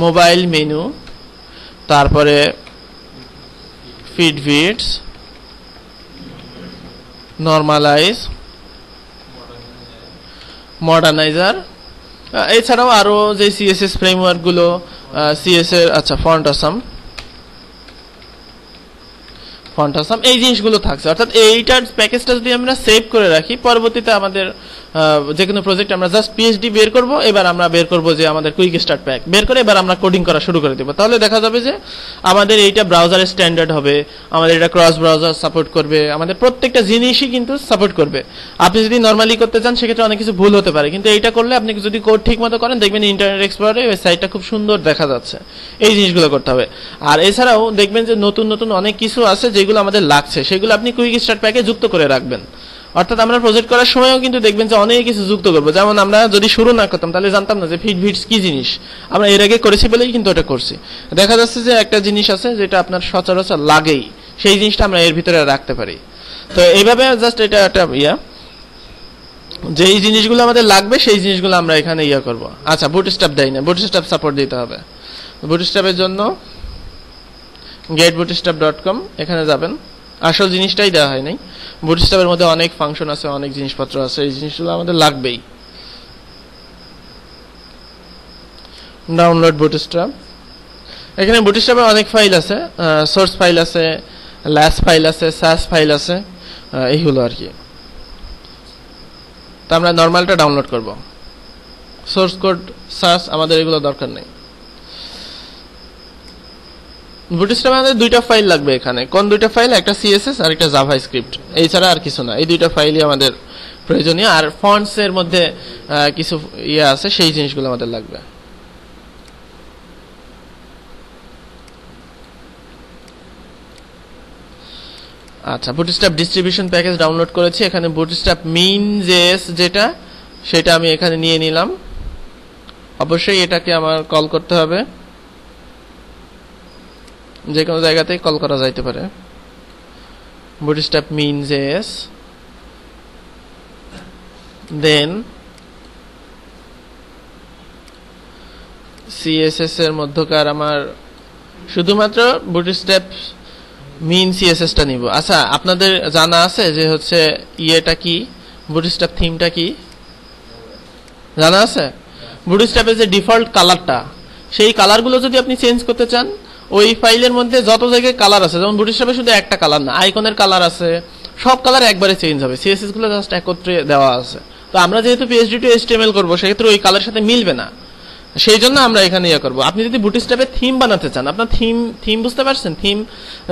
মোবাইল মেনু, তারপরে ফিডভিটস, নরমালাইজ, মডার্নাইজার, এছাড়াও আরো যে সিএসএস ফ্রেমওয়ার্ক গুলো, সিএস এর আচ্ছা ফন্ট আসাম, এই জিনিসগুলো থাকছে। অর্থাৎ এইটার প্যাকেজটা যদি আমরা সেভ করে রাখি, পরবর্তীতে আমাদের যে কোনো প্রজেক্ট আমরা জাস্ট পিএইচডি বের করব, এবার আমরা বের করব যে আমাদের কুইক স্টার্ট প্যাক বের করে এবার আমরা কোডিং করা শুরু করে দেব। তাহলে দেখা যাবে যে আমাদের এইটা ব্রাউজারের স্ট্যান্ডার্ড হবে, আমাদের এটা ক্রস ব্রাউজার সাপোর্ট করবে, আমাদের প্রত্যেকটা জিনিসই কিন্তু সাপোর্ট করবে। আপনি যদি নর্মালি করতে চান সেক্ষেত্রে অনেক কিছু ভুল হতে পারে, কিন্তু এইটা করলে আপনি যদি কোড ঠিক মতো করেন, দেখবেন ইন্টারনেট এক্সপ্লোরারে ওই সাইটটা খুব সুন্দর দেখা যাচ্ছে। এই জিনিসগুলো করতে হবে। আর এছাড়াও দেখবেন যে নতুন নতুন অনেক কিছু আছে যেগুলো আমাদের লাগছে, সেগুলো আপনি কুইক স্টার্ট প্যাকে যুক্ত করে রাখবেন। অর্থাৎ আমরা প্রজেক্ট করার সময়ও কিন্তু দেখবেন যে অনেক কিছু যুক্ত করবো। যেমন আমরা যদি শুরু না করতাম তাহলে জানতাম না যে ফিডভিটস কি জিনিস, আমরা এর আগে করেছি বলেই কিন্তু ওটা করছি। দেখা যাচ্ছে যে একটা জিনিস আছে যেটা আপনার সচরাচর লাগেই, সেই জিনিসটা আমরা এর ভিতরে রাখতে পারি। তো এইভাবে জাস্ট এটা একটা যেই জিনিসগুলো আমাদের লাগবে সেই জিনিসগুলো আমরা এখানে করব। আচ্ছা, বুটস্ট্র্যাপ দেয় না, বুটস্ট্র্যাপ সাপোর্ট দিতে হবে। বুটস্ট্র্যাপের জন্য getbootstrap.com এখানে যাবেন। আসল জিনিসটাই দেওয়া হয় নাই, বুটস্ট্র্যাপের মধ্যে অনেক ফাংশন আছে, অনেক জিনিসপত্র আছে, এই জিনিসগুলো আমাদের লাগবেই। ডাউনলোড বুটস্ট্র্যাপ, এখানে বুটস্ট্র্যাপের অনেক ফাইল আছে, সোর্স ফাইল আছে, ল্যাস ফাইল আছে, সাস ফাইল আছে, এইগুলো আর কি। তো আমরা নর্মালটা ডাউনলোড করব, সোর্স কোড সাস আমাদের এগুলো দরকার নেই। বুটস্ট্র্যাপে আমাদের দুইটা ফাইল লাগবে এখানে। কোন দুইটা ফাইল? একটা সিএসএস আর একটা জাভাস্ক্রিপ্ট, এছাড়া আর কিছু না। এই দুইটা ফাইলই আমাদের প্রয়োজনীয়। আর ফন্টস এর মধ্যে কিছু আছে, সেই জিনিসগুলো আমাদের লাগবে। আচ্ছা, বুটস্ট্র্যাপ ডিস্ট্রিবিউশন প্যাকেজ ডাউনলোড করেছি। এখানে বুটস্ট্র্যাপ মিন জেএস যেটা, সেটা আমি এখানে নিয়ে নিলাম। অবশ্যই এটাকে আমার কল করতে হবে, যে কোনো জায়গাতেই কল করা যাইতে পারে। বুটস্ট্র্যাপ মিন জেএস, দেন সিএসএস এর মধ্যকার আমার শুধুমাত্র বুটস্ট্র্যাপ মিন সিএসএসটা নিব। আচ্ছা, আপনাদের জানা আছে যে হচ্ছে ইয়েটা কি, বুটস্ট্র্যাপ থিমটা কি জানা আছে? বুটস্ট্র্যাপের যে ডিফল্ট কালারটা, সেই কালারগুলো যদি আপনি চেঞ্জ করতে চান, ওই ফাইলের মধ্যে যত জায়গায় কালার আছে, যেমন বুটস্ট্র্যাপে শুধু একটা কালার না, আইকনের কালার আছে, সব কালার একবারে চেঞ্জ হবে। সিএসএস গুলো জাস্ট একত্রে দেওয়া আছে। তো আমরা যেহেতু পিএইচডি টু এইচটিএমএল করবো, সেক্ষেত্রে ওই কালারের সাথে মিলবে না, সেই জন্য আমরা এখানে করবো। আপনি যদি বুটস্ট্র্যাপের থিম বানাতে চান, আপনার থিম বুঝতে পারছেন? থিম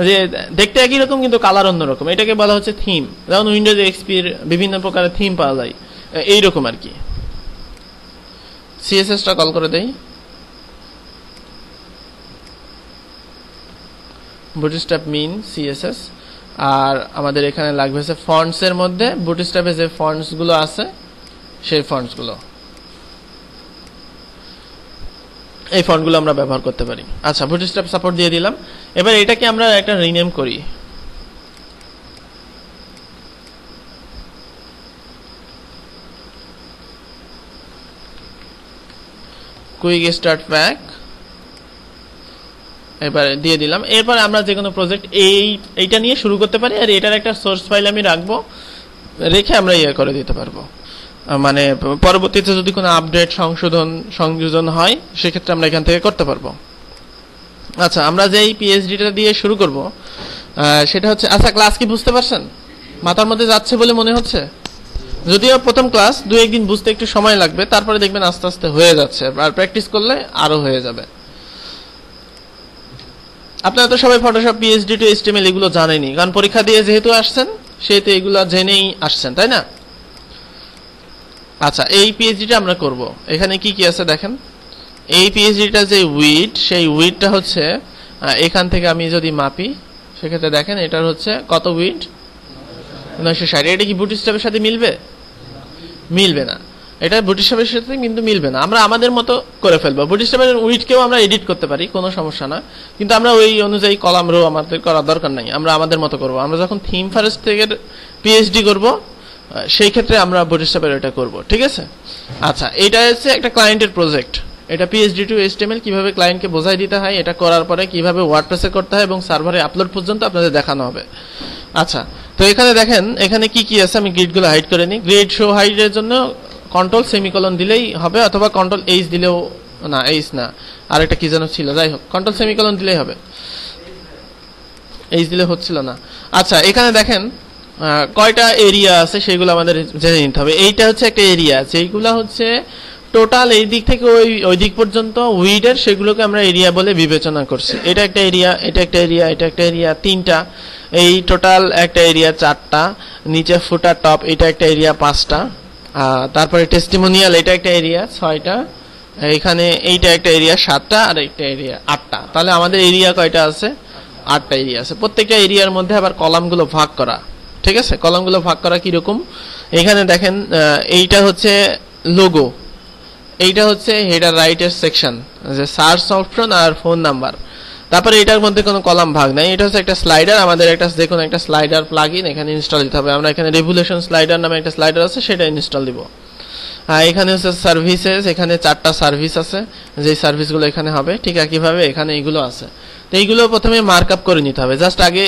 যে দেখতে একই রকম কিন্তু কালার অন্যরকম, এটাকে বলা হচ্ছে থিম। যেমন উইন্ডোজ এক্সপির বিভিন্ন প্রকারের থিম পাওয়া যায়, এইরকম আর কি। সিএসএসটা কল করে দেই, বুটস্ট্র্যাপ মিন সিএসএস। আর আমাদের এখানে লাগবে হচ্ছে ফন্টস এর মধ্যে বুটস্ট্র্যাপে যে ফন্টস গুলো আছে, সেই ফন্টস গুলো, এই ফন্টগুলো আমরা ব্যবহার করতে পারি। আচ্ছা, বুটস্ট্র্যাপ সাপোর্ট দিয়ে দিলাম। এবার এটাকে আমরা একটা রিনেম করি, কুইক স্টার্ট প্যাক এবার দিয়ে দিলাম। এরপর আমরা যে কোনো প্রজেক্ট এইটা নিয়ে শুরু করতে পারি, আর এটার একটা সোর্স ফাইল আমি রাখবো, রেখে আমরা করে দিতে পারবো। মানে পরবর্তীতে যদি কোনো আপডেট সংযোজন হয় সেক্ষেত্রে আমরা এখান থেকে করতে পারবো। আচ্ছা, আমরা যে এই পিএইচডিটা দিয়ে শুরু করব সেটা হচ্ছে, আচ্ছা ক্লাস কি বুঝতে পারছেন? মাথার মধ্যে যাচ্ছে বলে মনে হচ্ছে? যদিও প্রথম ক্লাস 2-1 দিন বুঝতে একটু সময় লাগবে, তারপরে দেখবেন আস্তে আস্তে হয়ে যাচ্ছে, আর প্র্যাকটিস করলে আরো হয়ে যাবে। আপনারা তো সবাই ফটোশপ, পিএইচডি টু এইচটিএমএল এগুলো জানেনই, কারণ পরীক্ষা দিয়ে যেহেতু আসছেন সেহেতু এগুলো জেনেই আসছেন, তাই না? আচ্ছা, এই পিএইচডিটা আমরা করব। এখানে কি কি আছে দেখেন। এই পিএইচডিটা যে উইড, সেই উইডটা হচ্ছে এখান থেকে আমি যদি মাপি সেক্ষেত্রে দেখেন এটার হচ্ছে কত উইড, 960। এটা কি বুটস্ট্র্যাপের সাথে মিলবে? মিলবে না, এটা বুটস্ট্র্যাপের সাথে কিন্তু মিলবে না। আমরা আমাদের মতো করে ফেলবো। বুটস্ট্র্যাপের উইডকেও আমরা এডিট করতে পারি, কোনো সমস্যা না, কিন্তু আমরা ওই অনুযায়ী কলাম রো আমাদের করার দরকার নাই, আমরা আমাদের মতো করব। আমরা যখন থিম ফরেস্ট থেকে পিএইচডি করব সেই ক্ষেত্রে আমরা বুটস্ট্র্যাপের এটা করব, ঠিক আছে? আচ্ছা, এটা হচ্ছে একটা ক্লায়েন্টের প্রজেক্ট। এটা পিএইচডি টু এইচটিএমএল কিভাবে ক্লায়েন্টকে বোঝাই দিতে হয়, এটা করার পরে কিভাবে ওয়ার্ডপ্রেসে করতে হয় এবং সার্ভারে আপলোড পর্যন্ত আপনাদের দেখানো হবে। আচ্ছা, তো এখানে দেখেন এখানে কি কি আছে, আমি গ্রিডগুলো হাইড করে নিই। গ্রিড শো হাইডের জন্য কন্ট্রোল সেমিকোলন দিলেই হবে, অথবা কন্ট্রোল এইচ দিলেও, না এইচ না, আর একটা কি যেন ছিল, যাই হোক কন্ট্রোল সেমিকোলন দিলেই হবে, এইচ দিলে হচ্ছিল না। আচ্ছা, এখানে দেখেন কয়টা এরিয়া আছে সেগুলো আমাদের জেনে নিতে হবে। এইটা হচ্ছে একটা এরিয়া আছে, এইগুলা হচ্ছে টোটাল এই দিক থেকে ওই দিক পর্যন্ত উইডের, সেগুলোকে আমরা এরিয়া বলে বিবেচনা করছি। এটা একটা এরিয়া, এটা একটা এরিয়া, এটা একটা এরিয়া, 3টা, এই টোটাল একটা এরিয়া 4টা, নিচে ফুটার টপ এটা একটা এরিয়া 5টা, তারপরে টেস্টিমোনিয়াল এটা একটা এরিয়া 6টা, এখানে এইটা একটা এরিয়া 7টা, আর একটা এরিয়া 8টা। তাহলে আমাদের এরিয়া কয়টা আছে? 8টা এরিয়া আছে। প্রত্যেকটা এরিয়ার মধ্যে আবার কলামগুলো ভাগ করা, ঠিক আছে? কলামগুলো ভাগ করা কিরকম, এখানে দেখেন এইটা হচ্ছে লোগো, এইটা হচ্ছে হেডার রাইটের সেকশন, যে সার্চ অপশন আর ফোন নাম্বার। তারপরে এটার মধ্যে কোনো কলাম ভাগ নাই। এটা হচ্ছে একটা স্লাইডার, আমাদের একটা যে কোনো একটা স্লাইডার প্লাগইন এখানে ইনস্টল দিতে হবে। আমরা এখানে রেভুলেশন স্লাইডার নামে একটা স্লাইডার আছে, সেটা ইনস্টল দিব। এখানে হচ্ছে সার্ভিসেস, এখানে 4টা সার্ভিস আছে, যে সার্ভিসগুলো এখানে হবে, ঠিক একইভাবে এখানে এইগুলো আছে। তো এইগুলো প্রথমে মার্কআপ করে নিতে হবে। জাস্ট আগে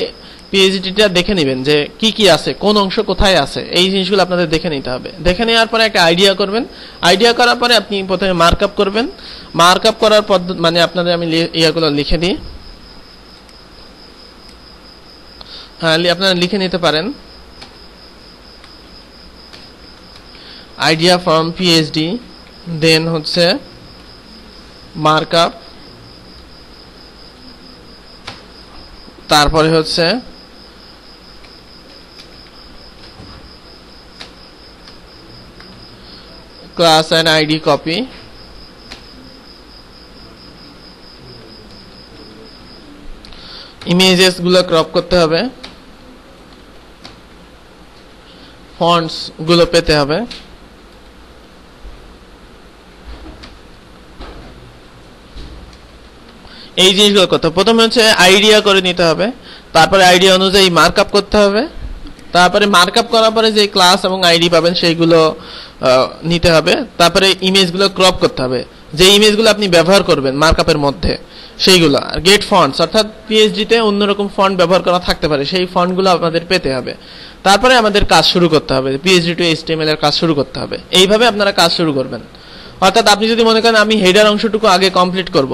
পিএইচডিটা দেখে নেবেন যে কি কি আছে, কোন অংশ কোথায় আছে, এই জিনিসগুলো আপনাদের দেখে নিতে হবে। দেখে নেওয়ার পরে একটা আইডিয়া করবেন। আইডিয়া করার পরে আপনি প্রথমে মার্কআপ করবেন। মার্কআপ করার পদ্ধতি মানে আপনাদের আমি ইয়াগুলো লিখে দিই, হ্যাঁ আপনারা লিখে নিতে পারেন। আইডিয়া ফ্রম পিএইচডি, দেন হচ্ছে মার্কআপ, তারপরে হচ্ছে class and ID copy, images গুলো ক্রপ করতে হবে, ফন্টস গুলো পেতে হবে, এই জিনিসগুলো করতে হবে। প্রথমে হচ্ছে আইডিয়া করে নিতে হবে, তারপরে আইডিয়া অনুযায়ী মার্কআপ করতে হবে, তারপরে মার্কআপ করার পরে যে ক্লাস এবং আইডি পাবেন সেইগুলো নিতে হবে, তারপরে ইমেজগুলো ক্রপ করতে হবে, যে ইমেজগুলো আপনি ব্যবহার করবেন মার্কআপের মধ্যে সেইগুলো। আর গেট ফন্টস, অর্থাৎ পিএইচডিতে অন্যরকম ফন্ট ব্যবহার করা থাকতে পারে, সেই ফন্টগুলো আমাদের পেতে হবে। তারপরে আমাদের কাজ শুরু করতে হবে, পিএইচডি টু এইচটিএমএল এর কাজ শুরু করতে হবে। এইভাবে আপনারা কাজ শুরু করবেন। অর্থাৎ আপনি যদি মনে করেন আমি হেডার অংশটুকু আগে কমপ্লিট করব,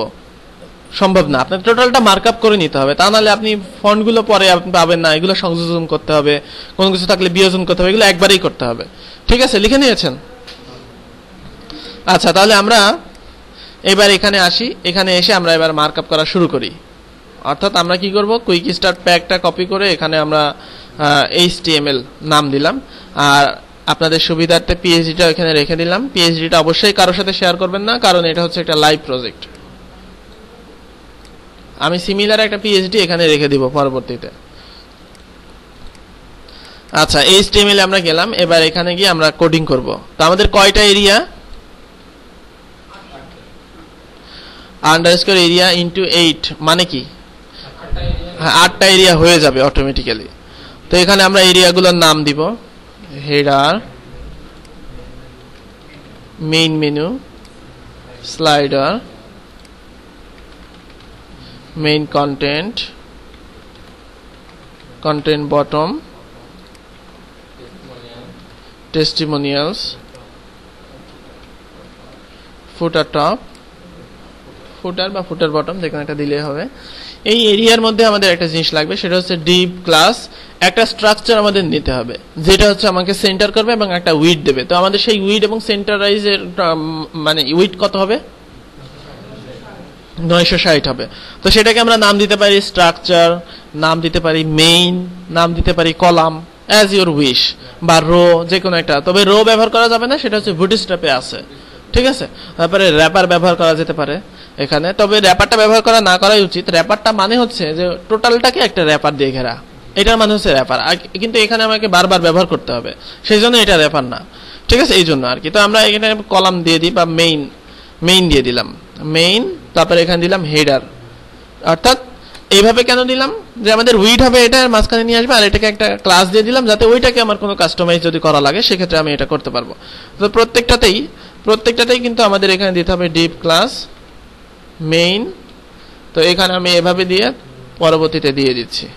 সম্ভব না, আপনার টোটালটা মার্কআপ করে নিতে হবে, তা নাহলে আপনি ফন্টগুলো পরে আপনি পাবেন না, এগুলো সংযোজন করতে হবে, কোনো কিছু থাকলে বিয়োজন করতে হবে, এগুলো একবারেই করতে হবে। ঠিক আছে, লিখে নিয়েছেন? আচ্ছা, তাহলে আমরা এবার এখানে আসি। এখানে এসে আমরা এবার মার্কআপ করা শুরু করি। অর্থাৎ আমরা কি করব, কুইক স্টার্ট প্যাকটা কপি করে এখানে আমরা এইচটিএমএল নাম দিলাম, আর আপনাদের সুবিধার্থে পিএইচডিটা এখানে রেখে দিলাম। পিএইচডিটা অবশ্যই কারোর সাথে শেয়ার করবেন না, কারণ এটা হচ্ছে একটা লাইভ প্রজেক্ট। আমি সিমিলার একটা পিএইচডি এখানে রেখে দিব পরবর্তীতে। আচ্ছা, এইচটিএমএল আমরা গেলাম, এবার এখানে গিয়ে আমরা কোডিং করব। তো আমাদের কয়টা এরিয়া? আন্ডারস্কোর এরিয়া ইনটু 8 মানে কি? হ্যাঁ, 8টা এরিয়া হয়ে যাবে অটোমেটিক্যালি। তো এখানে আমরা এরিয়াগুলোর নাম দিব, header, main menu, slider, main content, content bottom, testimonials, footer top, footer বা footer bottom যেখানে একটা দিলে হবে। এই এরিয়ার মধ্যে আমাদের একটা জিনিস লাগবে, সেটা হচ্ছে div ক্লাস একটা স্ট্রাকচার আমাদের নিতে হবে, যেটা হচ্ছে আমাকে সেন্টার করবে এবং একটা উইড দেবে। তো আমাদের সেই উইড এবং সেন্টারাইজের মানে উইড কত হবে? 960 হবে। তো সেটাকে আমরা নাম দিতে পারি স্ট্রাকচার, নাম দিতে পারি মেইন, নাম দিতে পারি কলাম, অ্যাজ ইউর উইশ, বা রো, যে কোনো একটা। তবে রো ব্যবহার করা যাবে না, সেটা হচ্ছে বুটস্ট্র্যাপে আছে, ঠিক আছে। তারপরে র্যাপার ব্যবহার করা যেতে পারে এখানে, তবে র্যাপারটা ব্যবহার করা না করাই উচিত। র্যাপারটা মানে হচ্ছে যে টোটালটাকে একটা র্যাপার দিয়ে ঘেরা, এটার মানে হচ্ছে র্যাপার। কিন্তু এখানে আমাকে বারবার ব্যবহার করতে হবে, সেই জন্য এটা র্যাপার না, ঠিক আছে, এই জন্য আর কি। তো আমরা এখানে কলাম দিয়ে দিই বা মেইন দিয়ে দিলাম মেইন, তারপরে এখানে দিলাম হেডার। অর্থাৎ এইভাবে কেন দিলাম, যে আমাদের উইড হবে এটা মাঝখানে নিয়ে আসবে, আর এটাকে একটা ক্লাস দিয়ে দিলাম যাতে ওইটাকে আমার কোনো কাস্টমাইজ যদি করা লাগে সেক্ষেত্রে আমি এটা করতে পারবো। তো প্রত্যেকটাতেই কিন্তু আমাদের এখানে দিতে হবে ডিভ ক্লাস মেইন। তো এখানে আমি এভাবে দিয়ে পরবর্তীতে দিয়ে দিচ্ছি।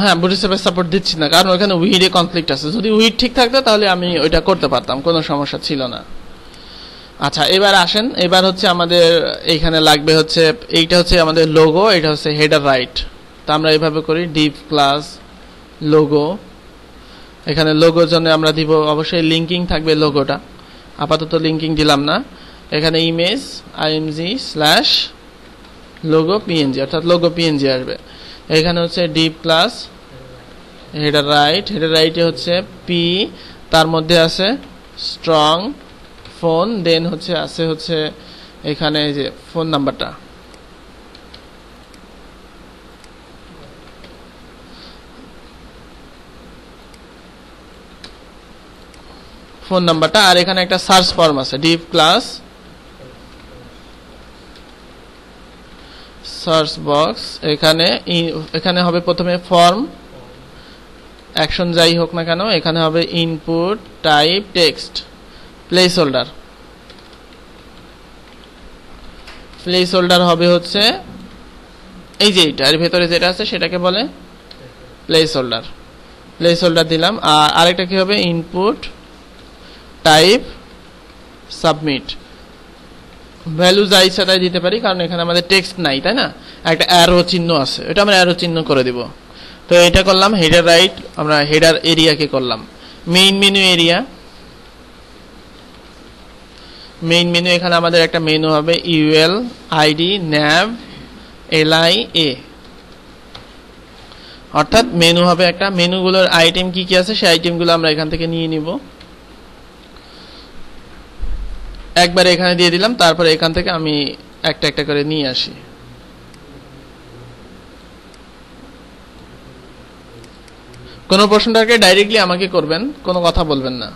হ্যাঁ, বুটস্ট্র্যাপে সাপোর্ট দিচ্ছি না, কারণ ওখানে উইডে কনফ্লিক্ট আছে। যদি উইড ঠিক থাকতো তাহলে আমি ওইটা করতে পারতাম, কোনো সমস্যা ছিল না। আচ্ছা, এবার আসেন, এবার হচ্ছে আমাদের এইখানে লাগবে হচ্ছে এইটা হচ্ছে আমাদের লোগো, এটা হচ্ছে হেডার রাইট। তো আমরা এইভাবে করি ডিভ ক্লাস লোগো। এখানে লোগোর জন্য আমরা দিব অবশ্যই লিঙ্কিং থাকবে লোগোটা, আপাতত লিঙ্কিং দিলাম না। এখানে ইমেজ img/logo png, অর্থাৎ লোগো পিএনজি আসবে। এখানে হচ্ছে ডিভ ক্লাস হেডার রাইটে হচ্ছে পি, তার মধ্যে আছে স্ট্রং ফোন, দেন হচ্ছে এখানে যে ফোন নাম্বারটা, আর এখানে একটা সার্চ ফর্ম আছে, ডিভ ক্লাস সার্চ বক্স। এখানে হবে প্রথমে ফর্ম অ্যাকশন যাই হোক না কেন, এখানে হবে input type text place holder হবে হচ্ছে এই যে এইটা, এর ভেতরে যেটা আছে সেটাকে বলে প্লেস হোল্ডার দিলাম। আর আরেকটা কি হবে, ইনপুট টাইপ সাবমিট। ভ্যালু যা ইচ্ছা তাই দিতে পারি, কারণ এখানে আমাদের টেক্সট নাই, তাই না, একটা অ্যারো চিহ্ন আছে, এটা আমরা অ্যারো চিহ্ন করে দিব। তো এটা করলাম হেডার রাইট, আমরা হেডার এরিয়াকে করলাম main menu area. Main menu, এখানে আমাদের একটা মেনু হবে ইউএল আইডি nav lia, অর্থাৎ মেনু হবে একটা, মেনুগুলোর আইটেম কি কি আছে সেই আইটেমগুলো আমরা এখান থেকে নিয়ে নিব, একবারে এখানে দিয়ে দিলাম। তারপরে এখান থেকে আমি একটা একটা করে নিয়ে আসি। কোনো প্রশ্নটাকে ডাইরেক্টলি আমাকে করবেন, কোনো কথা বলবেন না।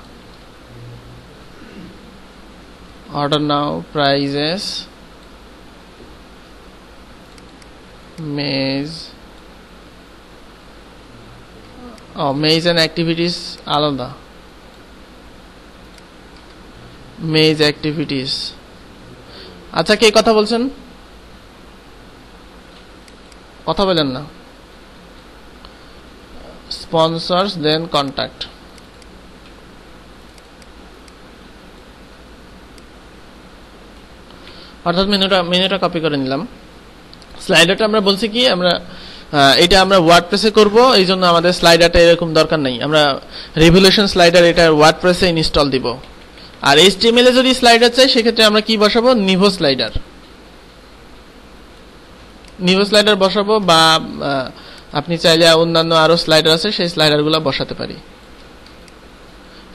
Order now prices maize and activities আলাদা, মেজ অ্যাক্টিভিটিস। আচ্ছা, কে কথা বলছেন? কথা বলেন না। স্পন্সরস দেন কন্ট্যাক্ট। অর্থাৎ মেনুটা কপি করে নিলাম। স্লাইডারটা আমরা বলছি কি, আমরা এটা আমরা ওয়ার্ডপ্রেসে করব, এই জন্য আমাদের স্লাইডারটা এরকম দরকার নেই। আমরা রেভলিউশন স্লাইডার এটা ওয়ার্ডপ্রেসে ইনস্টল দিব। আর HTML এ যদি স্লাইডার চাই সেক্ষেত্রে আমরা কি বসাবো, নিভো স্লাইডার বসাবো, বা আপনি চাইলে অন্যান্য আরো স্লাইডার আছে সেই স্লাইডারগুলো বসাতে পারি।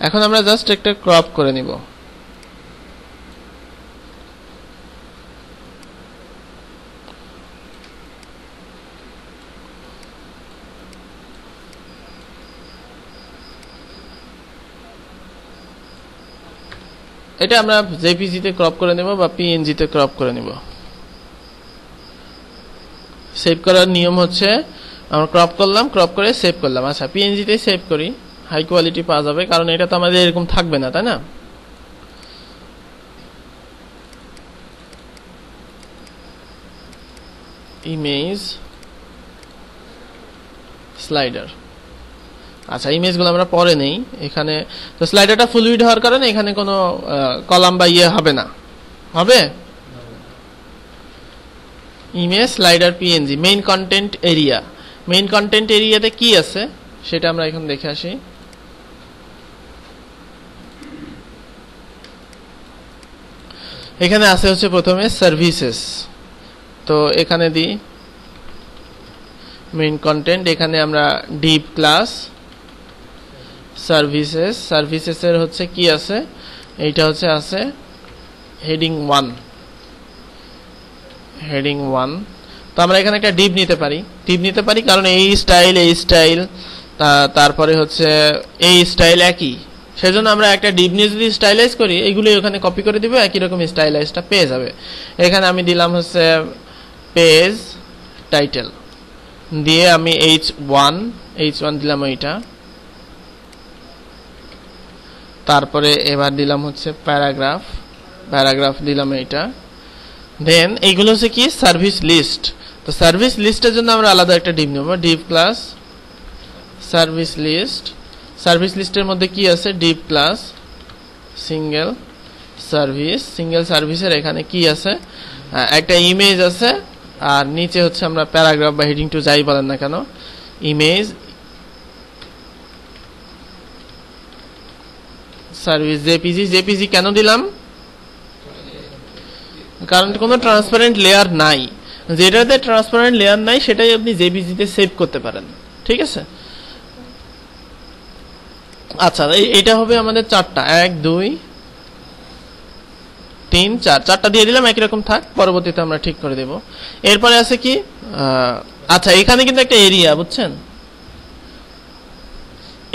এখন আমরা জাস্ট একটা ক্রপ করে নিব। এটা আমরা জেপিজি তে ক্রপ করে নেব বা পিএনজি তে ক্রপ করে নেব। সেভ করার নিয়ম হচ্ছে আমরা ক্রপ করলাম, ক্রপ করে সেভ করলাম। আচ্ছা, পিএনজি তে সেভ করি, হাই কোয়ালিটি পাওয়া যাবে, কারণ এটা তো আমাদের এরকম থাকবে না, তাই না? Image slider. আচ্ছা, ইমেজগুলো আমরা পরে নেই এখানে। তো স্লাইডারটা ফুল উইড হওয়ার কারণে এখানে কোনো কলাম বা ইয়ে হবে না, হবে image slider PNG. Main content area, main content এরিয়াতে কি আছে সেটা আমরা এখন দেখে আসি। এখানে আছে হচ্ছে প্রথমে সার্ভিসেস, তো এখানে দিই মেইন কন্টেন্ট। এখানে আমরা ডিপ ক্লাস সার্ভিসেস, সার্ভিসেসের হচ্ছে কি আছে, এইটা হচ্ছে আছে হেডিং 1, হেডিং 1। তো আমরা এখানে একটা ডিপ নিতে পারি, ডিপ নিতে পারি কারণ এই স্টাইল তারপরে হচ্ছে এই স্টাইল একই, সেজন্য আমরা একটা ডিপ নিয়ে যদি স্টাইলাইজ করি এইগুলো ওখানে কপি করে দিব, একই রকম স্টাইলাইজটা পেয়ে যাবে। এখানে আমি দিলাম হচ্ছে পেজ টাইটেল, দিয়ে আমি H1 দিলাম ওইটা। তারপরে এবার দিলাম হচ্ছে প্যারাগ্রাফ দিলাম এইটা। দেন এইগুলো হচ্ছে কি সার্ভিস লিস্ট। তো সার্ভিস লিস্টের জন্য আমরা আলাদা একটা ডিপ নেব, div class service list. Service লিস্টের মধ্যে কি আছে, ডিপ ক্লাস সিঙ্গেল সার্ভিসের এখানে কি আছে, একটা ইমেজ আছে, আর নিচে হচ্ছে আমরা প্যারাগ্রাফ বা হেডিং টু যাই বলেন না কেন, ইমেজ সার্ভিস জেপিজি কেন দিলাম, কারণ কোনো ট্রান্সপারেন্ট লেয়ার নাই, যেটাতে ট্রান্সপারেন্ট লেয়ার নাই সেটাই আপনি জেপিজি তে সেভ করতে পারেন, ঠিক আছে? আচ্ছা, এটা হবে আমাদের 4টা, 1 2 3 4, 4টা দিয়ে দিলাম, একই রকম থাক, পরবর্তীতে আমরা ঠিক করে দেব। এরপরে আছে কি, আচ্ছা এখানে কিন্তু একটা এরিয়া, বুঝছেন,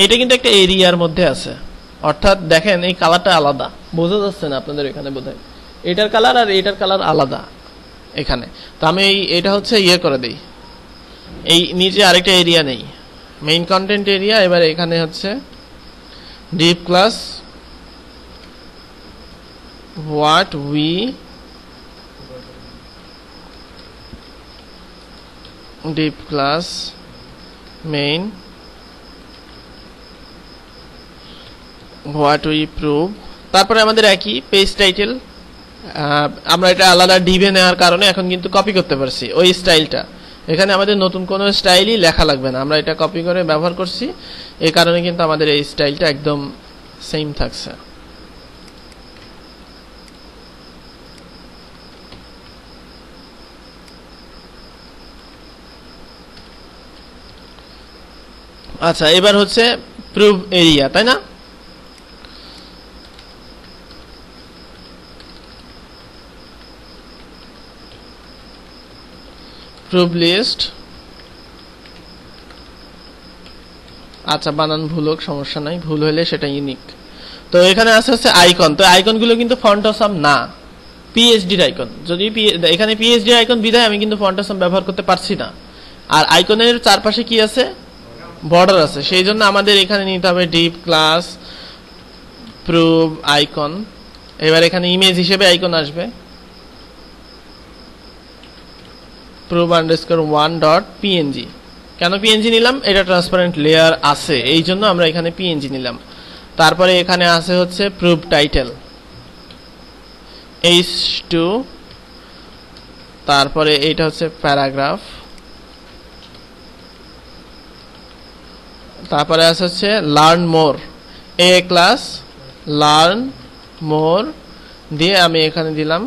এটা কিন্তু একটা এরিয়ার মধ্যে আছে, অর্থাৎ দেখেন এই কালারটা আলাদা, বোঝা যাচ্ছে না আপনাদের এখানে বোধহয়, এটার কালার আর এটার কালার আলাদা এখানে। তো আমি এটা হচ্ছে ইয়ে করে দেই, এই নিচে আরেকটা এরিয়া নেই, মেইন কন্টেন্ট এরিয়া। এবার এখানে হচ্ছে deep class what we deep class main what we prove। তারপরে আমাদের একই পেজ টাইটেল, আমরা এটা আলাদা ডিভে নেওয়ার কারণে এখন কিন্তু কপি করতে পারছি ওই স্টাইলটা, এখানে আমাদের নতুন কোনো স্টাইলই লেখা লাগবে না, আমরা এটা কপি করে ব্যবহার করছি, এই কারণে কিন্তু আমাদের এই স্টাইলটা একদম সেম থাকছে। আচ্ছা, এবার হচ্ছে প্রুভ এরিয়া, তাই না? প্রুভ লিস্ট, আচ্ছা বানান ভুল হোক সমস্যা নাই, ভুল হলে সেটা ইউনিক। তো এখানে আছে হচ্ছে আইকন, তো আইকনগুলো কিন্তু ফন্ট অসাম না, পিএইচডির আইকন। যদি এখানে পিএইচডি আইকন বিধায় আমি কিন্তু ফন্ট অসাম ব্যবহার করতে পারছি না, আর আইকনের চারপাশে কি আছে, বর্ডার আছে, সেই জন্য আমাদের এখানে নিতে হবে ডিপ ক্লাস প্রুভ আইকন। এবার এখানে ইমেজ হিসেবে আইকন আসবে, প্রুভ আন্ডারস্কোর 1.png। কেন পিএনজি নিলাম, এটা ট্রান্সপারেন্ট লেয়ার আছে এই জন্য আমরা এখানে পিএনজি নিলাম। তারপরে এখানে আছে হচ্ছে প্রুভ টাইটেল H2, তারপরে এটা হচ্ছে প্যারাগ্রাফ, তারপরে আছে হচ্ছে লার্ন মোর, এ ক্লাস লার্ন মোর দিয়ে আমি এখানে দিলাম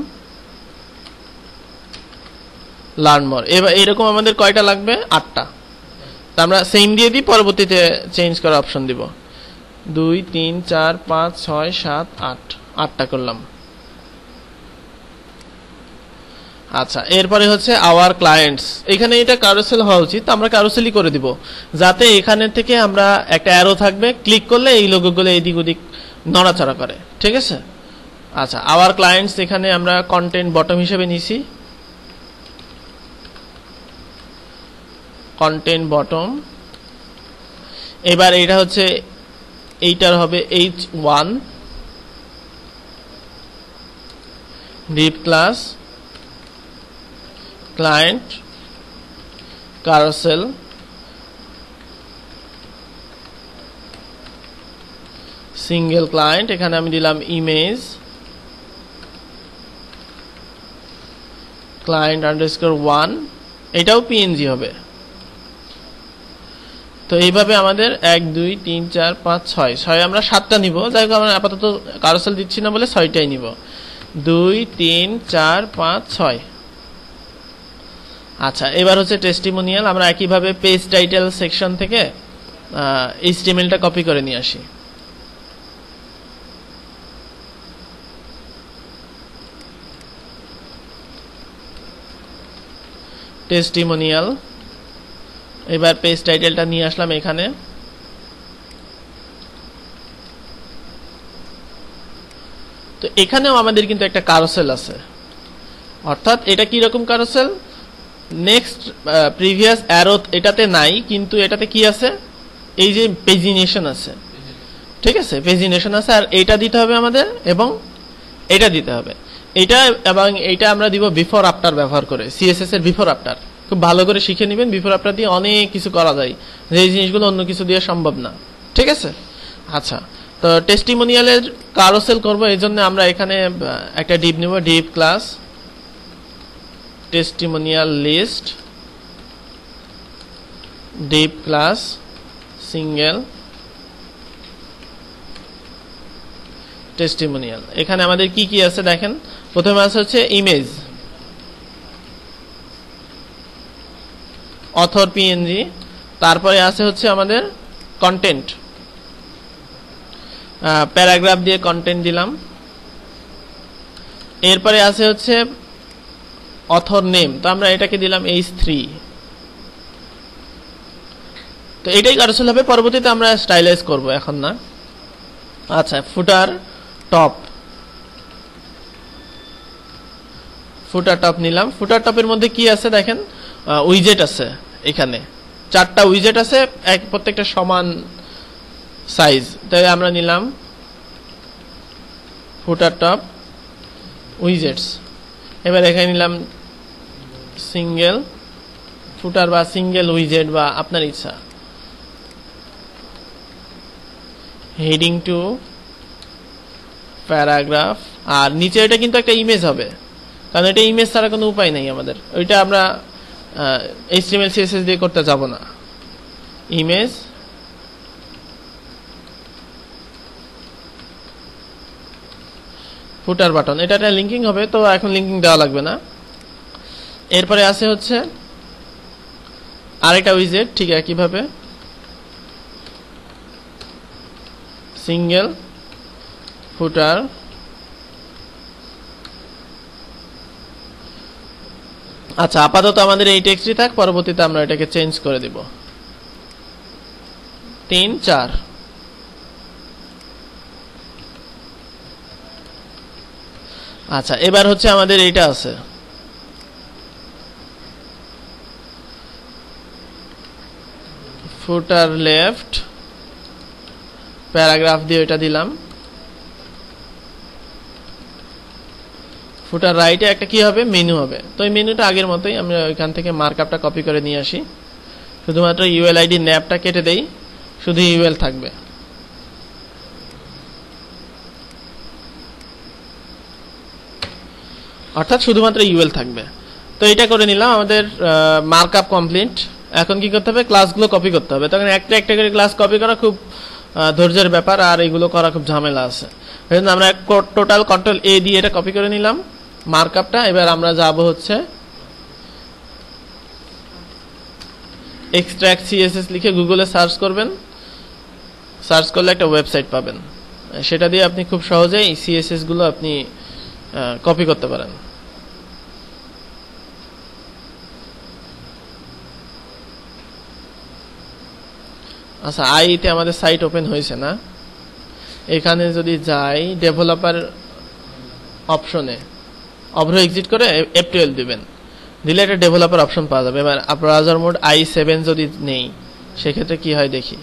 লার্ন মোর। এবার এরকম আমাদের কয়টা লাগবে, 8টা। আমরা সেম দিয়ে দিই, পরবর্তীতে চেঞ্জ করার অপশন দিব। 2 3 4 5 6 7 8 8টা করলাম। আচ্ছা, এরপরে হচ্ছে আওয়ার ক্লায়েন্টস। এখানে এটা কারুসেল হওয়া উচিত, আমরা কারুসেলই করে দিব, যাতে এখানে থেকে আমরা একটা অ্যারো থাকবে, ক্লিক করলে এই লোগোগুলো এদিক ওদিক নড়াচড়া করে, ঠিক আছে। আচ্ছা, আওয়ার ক্লায়েন্টস এখানে আমরা কন্টেন্ট বটম হিসেবে নিছি, কন্টেন্ট বটম। এবার এটা হচ্ছে এইটার হবে H1 deep class client carousel single client. এখানে আমি দিলাম ইমেজ ক্লায়েন্ট আন্ডারস্কোর 1, এটাও পিএনজি হবে। তো এইভাবে আমাদের 1 2 3 4 5 6 আমরা 7টা নিব, যাই হোক আমরা আপাতত কারুসেল দিচ্ছি না বলে 6টাই নিব। 2 3 4 5 6। আচ্ছা, এবার হচ্ছে টেস্টিমোনিয়াল। আমরা একইভাবে পেজ টাইটেল সেকশন থেকে এইচটিএমএলটা কপি করে নিয়ে আসি। টেস্টিমোনিয়াল, এবার পেজ টাইটেলটা নিয়ে আসলাম এখানে। তো এখানেও আমাদের কিন্তু একটা কারুসেল আছে, অর্থাৎ এটা কি রকম কারুসেল, নেক্সট প্রিভিয়াস অ্যারো এটাতে নাই, কিন্তু এটাতে কি আছে, এই যে পেজিনেশন আছে, ঠিক আছে, পেজিনেশন আছে। আর এটা দিতে হবে আমাদের, এবং এটা দিতে হবে, এটা এবং এটা আমরা দিব বিফোর আফটার ব্যবহার করে, সিএসএস এর বিফোর আফটার। খুব ভালো করে শিখে নেবেন, বিফোর আফটার দিয়ে অনেক কিছু করা যায়, যে জিনিসগুলো অন্য কিছু দিয়ে সম্ভব না, ঠিক আছে। আচ্ছা, তো টেস্টিমোনিয়ালের কারুসেল করব, এই জন্য আমরা এখানে একটা ডিপ নেব, div class testimonial list div class single testimonial. এখানে আমাদের কি কি আছে দেখেন, প্রথমে আছে হচ্ছে ইমেজ, অথর পিএনজি, তারপরে আছে হচ্ছে আমাদের কন্টেন্ট, প্যারাগ্রাফ দিয়ে কন্টেন্ট দিলাম। এরপরে আছে হচ্ছে অথর নেম, তো আমরা এটাকে দিলাম H3। তো এটাই কারুসেল হবে, পরবর্তীতে আমরা স্টাইলাইজ করব, এখন না। আচ্ছা, ফুটার টপ, ফুটার টপ নিলাম। ফুটার টপের মধ্যে কি আছে দেখেন, উইজেট আছে, এখানে 4টা উইজেট আছে, প্রত্যেকটা সমান সাইজ, তাই আমরা নিলাম ফুটার টপ উইজেটস। এবার এখানে নিলাম সিঙ্গেল ফুটার বা সিঙ্গেল উইজেট, বা আপনার ইচ্ছা। হেডিং টু প্যারাগ্রাফ, আর নিচে এটা কিন্তু একটা ইমেজ হবে, কারণ এটা ইমেজ ছাড়া কোনো উপায় নেই আমাদের, ওইটা আমরা HTML CSS দিয়ে করতে যাব না। ইমেজ, ফুটার বাটন, এটা একটা লিঙ্কিং হবে, তো এখন লিঙ্কিং দেওয়া লাগবে না। এরপরে আছে হচ্ছে আরেকটা উইজেট, ঠিক একইভাবে সিঙ্গেল ফুটার। আচ্ছা, আপাতত আমাদের এই টেক্সটই থাক, পরবর্তীতে আমরা এটাকে চেঞ্জ করে দিব। 3 4। আচ্ছা, এবার হচ্ছে আমাদের এইটা আছে, ফুটার লেফট প্যারাগ্রাফ দিয়ে এটা দিলাম। ফুটার রাইটে একটা কি হবে, মেনু হবে। তো এই মেনুটা আগের মতোই, আমরা ওইখান থেকে মার্কআপটা কপি করে নিয়ে আসি, শুধুমাত্র ইউএল আইডি ন্যাপটা কেটে দেই, শুধু ইউএল থাকবে। অর্থাৎ শুধুমাত্র ইউএল থাকবে। তো এটা করে নিলাম, আমাদের মার্কআপ কমপ্লিট। এখন কি করতে হবে, ক্লাসগুলো কপি করতে হবে। তখন একটা একটা করে ক্লাস কপি করা খুব ধৈর্যের ব্যাপার, আর এগুলো করা খুব ঝামেলা আছে। এই জন্য আমরা টোটাল কন্ট্রোল A দিয়ে এটা কপি করে নিলাম মার্কআপটা। এবার আমরা যাব হচ্ছে এক্সট্রাক্ট CSS লিখে গুগলে সার্চ করবেন, সার্চ করলে একটা ওয়েবসাইট পাবেন, সেটা দিয়ে আপনি খুব সহজেই সিএসএস গুলো আপনি কপি করতে পারেন। আচ্ছা, আইতে আমাদের সাইট ওপেন হয়েছে না? এখানে যদি যাই ডেভেলপার অপশনে অভ্র এক্সিট করে F12 দিবেন, দিলে একটা ডেভেলপার অপশন পাওয়া যাবে। এবার ব্রাউজার মোড i7 যদি নেই সেক্ষেত্রে কি হয় দেখি।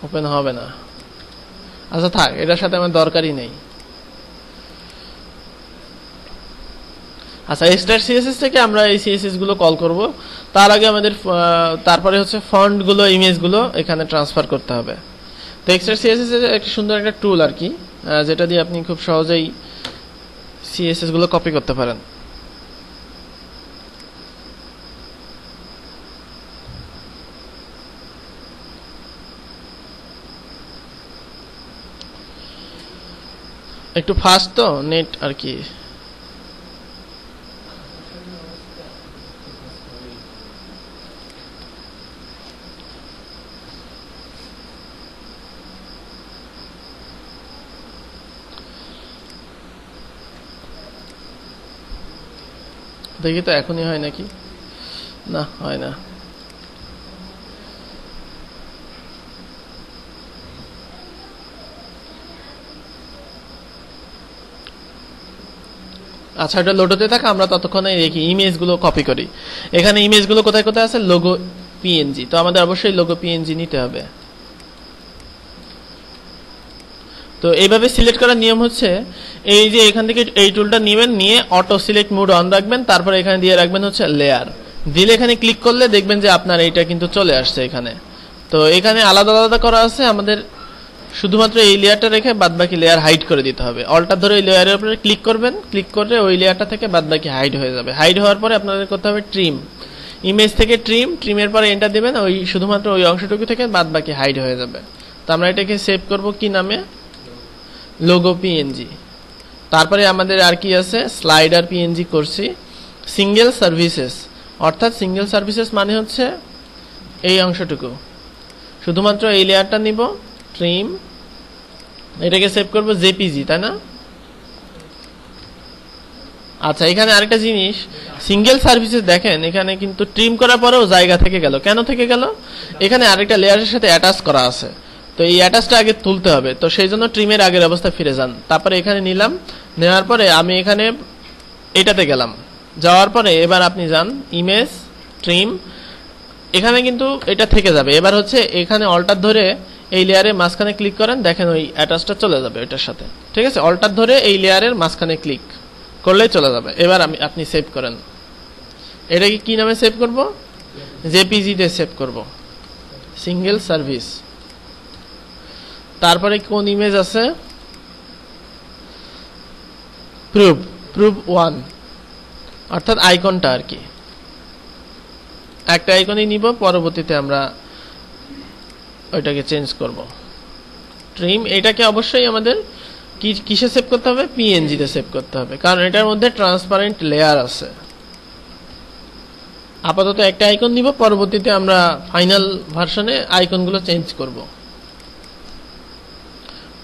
ওপেন হবে না। আচ্ছা থাক, এটার সাথে আমার দরকারই নেই। আচ্ছা, এক্সট্রা সিএসএস থেকে আমরা এই সিএসএস গুলো কল করব। তার আগে আমাদের তারপরে হচ্ছে ফন্ট গুলো, ইমেজ গুলো এখানে ট্রান্সফার করতে হবে। তো এক্সট্রা সিএসএস এর একটা সুন্দর একটা টুল আর কি, যেটা দিয়ে আপনি খুব সহজেই সিএসএস গুলো কপি করতে পারেন। একটু ফাস্ট তো নেট আর কি। দেখি তো এখনই হয় নাকি, না হয় না। আচ্ছা, এটা লোড হতে থাকে, আমরা ততক্ষণে দেখি ইমেজ গুলো কপি করি। এখানে ইমেজ গুলো কোথায় কোথায় আছে? Logo PNG. তো আমাদের অবশ্যই লোগো পিএনজি নিতে হবে। তো এইভাবে সিলেক্ট করার নিয়ম হচ্ছে, এই যে এখান থেকে এই টুলটা নেবেন, নিয়ে অটো সিলেক্ট মোড অন রাখবেন, তারপর এখানে দিয়ে রাখবেন হচ্ছে লেয়ার। দিলে এখানে ক্লিক করলে দেখবেন যে আপনার এইটা কিন্তু চলে আসছে এখানে। তো এখানে আলাদা আলাদা করা আছে, আমাদের শুধুমাত্র এই লেয়ারটা রেখে বাদবাকি লেয়ার হাইড করে দিতে হবে। অল্টার ধরে ওই লেয়ারের উপরে ক্লিক করবেন, ক্লিক করে ওই লেয়ারটা থেকে বাদবাকি হাইড হয়ে যাবে। হাইড হওয়ার পরে আপনাদের করতে হবে ট্রিম, ইমেজ থেকে ট্রিমের পরে এন্টার দিবেন, ওই শুধুমাত্র ওই অংশটুকু থেকে বাদবাকি হাইড হয়ে যাবে। তো আমরা এটাকে সেভ করব কি নামে? Logo PNG. তারপরে আমাদের আর কি আছে? স্লাইডার পিএনজি করছি। সিঙ্গেল সার্ভিসেস, অর্থাৎ সিঙ্গেল সার্ভিসেস মানে হচ্ছে এই অংশটুকু, শুধুমাত্র এই লেয়ারটা নিব, ট্রিম, এটাকে সেভ করব জেপিজি, তাই না? আচ্ছা, এখানে আরেকটা জিনিস, সিঙ্গেল সার্ভিসেস দেখেন এখানে কিন্তু ট্রিম করার পরেও জায়গা থেকে গেল। কেন থেকে গেল? এখানে আরেকটা লেয়ারের সাথে অ্যাটাচ করা আছে, তো এই অ্যাটাচটা আগে তুলতে হবে। তো সেই জন্য ট্রিমের আগের অবস্থা ফিরে যান, তারপরে এখানে নিলাম, নেওয়ার পরে আমি এখানে এটাতে গেলাম, যাওয়ার পরে এবার আপনি যান ইমেজ, ট্রিম, এখানে কিন্তু এটা থেকে যাবে। এবার হচ্ছে এখানে অল্টার ধরে এই লেয়ারের মাঝখানে ক্লিক করেন, দেখেন ওই অ্যাটাচটা চলে যাবে এটার সাথে। ঠিক আছে, অল্টার ধরে এই লেয়ারের মাঝখানে ক্লিক করলেই চলে যাবে। এবার আপনি সেভ করেন। এটাকে কি নামে সেভ করব? জেপিজি তে সেভ করব, সিঙ্গেল সার্ভিস। তারপরে কোন ইমেজ আছে? প্রুফ 1, অর্থাৎ আইকনটা আর কি। একটা আইকনই নিব, পরবর্তীতে আমরা ওইটাকে চেঞ্জ করব। ট্রিম, এটাকে অবশ্যই আমাদের কিসে সেভ করতে হবে? পিএনজি তে সেভ করতে হবে, কারণ এটার মধ্যে ট্রান্সপারেন্ট লেয়ার আছে। আপাতত একটা আইকন নিব, পরবর্তীতে আমরা ফাইনাল ভার্সনে আইকনগুলো চেঞ্জ করব।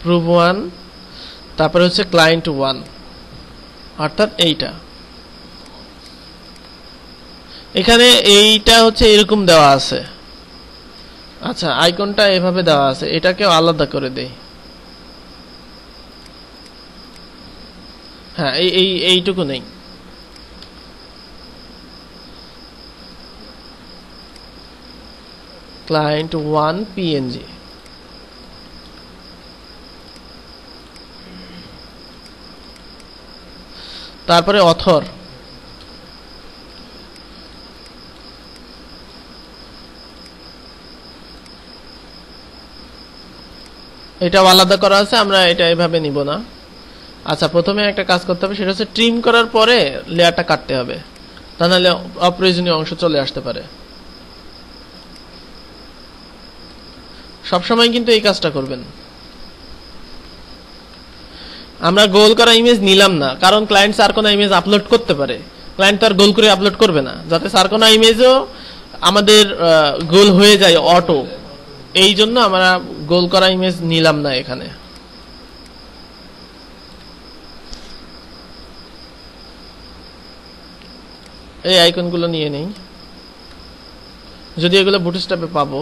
প্রুফ 1, তারপরে হচ্ছে ক্লায়েন্ট 1, অর্থাৎ এইটা। এখানে এইটা হচ্ছে এরকম দেওয়া আছে। আচ্ছা, আইকনটা এভাবে দেওয়া আছে, এটাকেও আলাদা করে দেই। হ্যাঁ, এইটুকু নেই। Client 1 PNG. তারপরে অথর, এটাও আলাদা করা আছে, আমরা এটা এভাবে নিব না। আচ্ছা, প্রথমে একটা কাজ করতে হবে, সেটা হচ্ছে ট্রিম করার পরে লেয়ারটা কাটতে হবে, তা নাহলে অপ্রয়োজনীয় অংশ চলে আসতে পারে। সবসময় কিন্তু এই কাজটা করবেন। আমরা গোল করা ইমেজ নিলাম না, কারণ ক্লায়েন্টস আর কোনো ইমেজ আপলোড করতে পারে। ক্লায়েন্ট তো আর গোল করে আপলোড করবে না, যাতে সার্কোনা ইমেজও আমাদের গোল হয়ে যায় অটো, এই জন্য আমরা গোল করা ইমেজ নিলাম না এখানে। এই আইকনগুলো নিয়ে নেই, যদি এগুলো বুটস্ট্র্যাপে পাবো।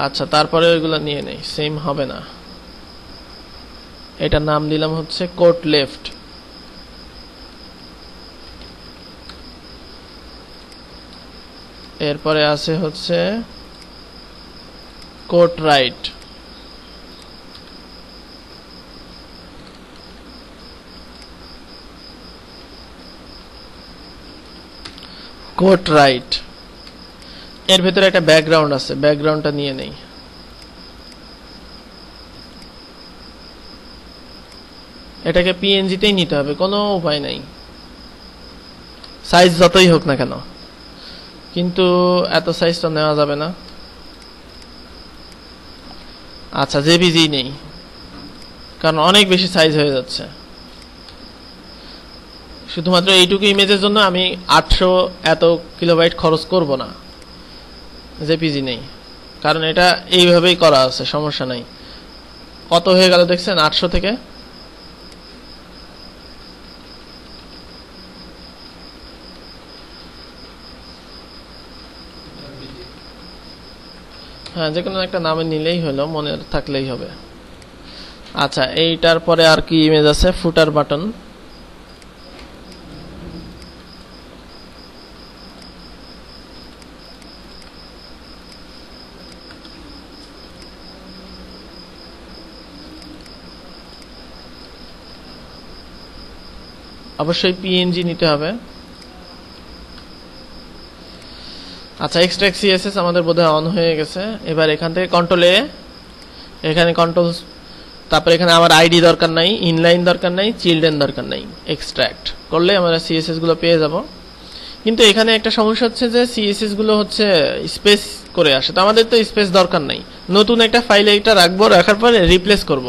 আচ্ছা, তারপরে এগুলো নিয়ে নেই, সেম হবে না। এটার নাম দিলাম হচ্ছে কোট লেফট। এরপরে আছে হচ্ছে কোট রাইট। কোট রাইট এর ভেতরে একটা ব্যাকগ্রাউন্ড আছে, ব্যাকগ্রাউন্ডটা নিয়ে নেই। এটাকে পিএনজিতেই নিতে হবে, কোনো উপায় নাই, সাইজ যতই হোক না কেন, কিন্তু এত সাইজ তো নেওয়া যাবে না। আচ্ছা, জেপিজি নেই, কারণ অনেক বেশি সাইজ হয়ে যাচ্ছে। শুধুমাত্র এইটুকু ইমেজের জন্য আমি 800 এত কিলোবাইট খরচ করব না। জেপিজি নেই, কারণ এটা এইভাবেই করা আছে, সমস্যা নাই। কত হয়ে গেল দেখছেন? 800 থেকে হ্যাঁ, যে কোনো একটা নামে নিলেই হলো, মনে থাকলেই হবে। আচ্ছা, এইটার পরে আর কি ইমেজ আছে? ফুটার বাটন। অবশ্যই পিএনজি নিতে হবে। আচ্ছা, এক্সট্রাক্ট সিএসএস আমাদের বোধহয় অন হয়ে গেছে। এবার এখান থেকে কন্ট্রোল এ, এখানে কন্ট্রোল, তারপরে এখানে আমার আইডি দরকার নাই, ইনলাইন দরকার নাই, চিলড্রেন দরকার নাই। এক্সট্রাক্ট করলে আমরা সিএসএস গুলো পেয়ে যাব। কিন্তু এখানে একটা সমস্যা হচ্ছে যে সিএসএস গুলো হচ্ছে স্পেস করে আসে, তো আমাদের তো স্পেস দরকার নাই। নতুন একটা ফাইলে এটা রাখবো, রাখার পরে রিপ্লেস করব।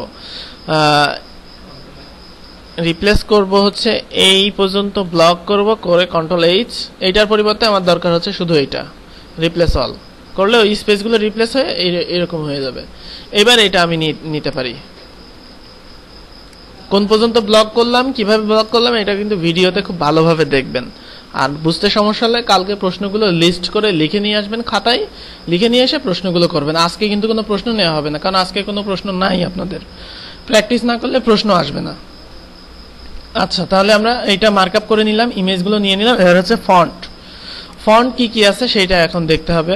রিপ্লেস করব হচ্ছে এই পর্যন্ত ব্লক করব, করে কন্ট্রোল এইচ। এইটার পরিবর্তে আমার দরকার হচ্ছে শুধু এইটা, রিপ্লেস অল করলে ওই স্পেসগুলো রিপ্লেস হয়ে এরকম হয়ে যাবে। এবার এটা আমি নিতে পারি। কোন পর্যন্ত ব্লক করলাম, কিভাবে ব্লক করলাম, এটা কিন্তু ভিডিওতে খুব ভালোভাবে দেখবেন। আর বুঝতে সমস্যা হলে কালকে প্রশ্নগুলো লিস্ট করে লিখে নিয়ে আসবেন, খাতায় লিখে নিয়ে এসে প্রশ্নগুলো করবেন। আজকে কিন্তু কোনো প্রশ্ন নেওয়া হবে না, কারণ আজকে কোনো প্রশ্ন নাই। আপনাদের প্র্যাকটিস না করলে প্রশ্ন আসবে না। আচ্ছা, তাহলে আমরা এইটা মার্কআপ করে নিলাম, ইমেজগুলো নিয়ে নিলাম। এর হচ্ছে ফন্ট। ফন্ট কি কি আছে সেটা এখন দেখতে হবে।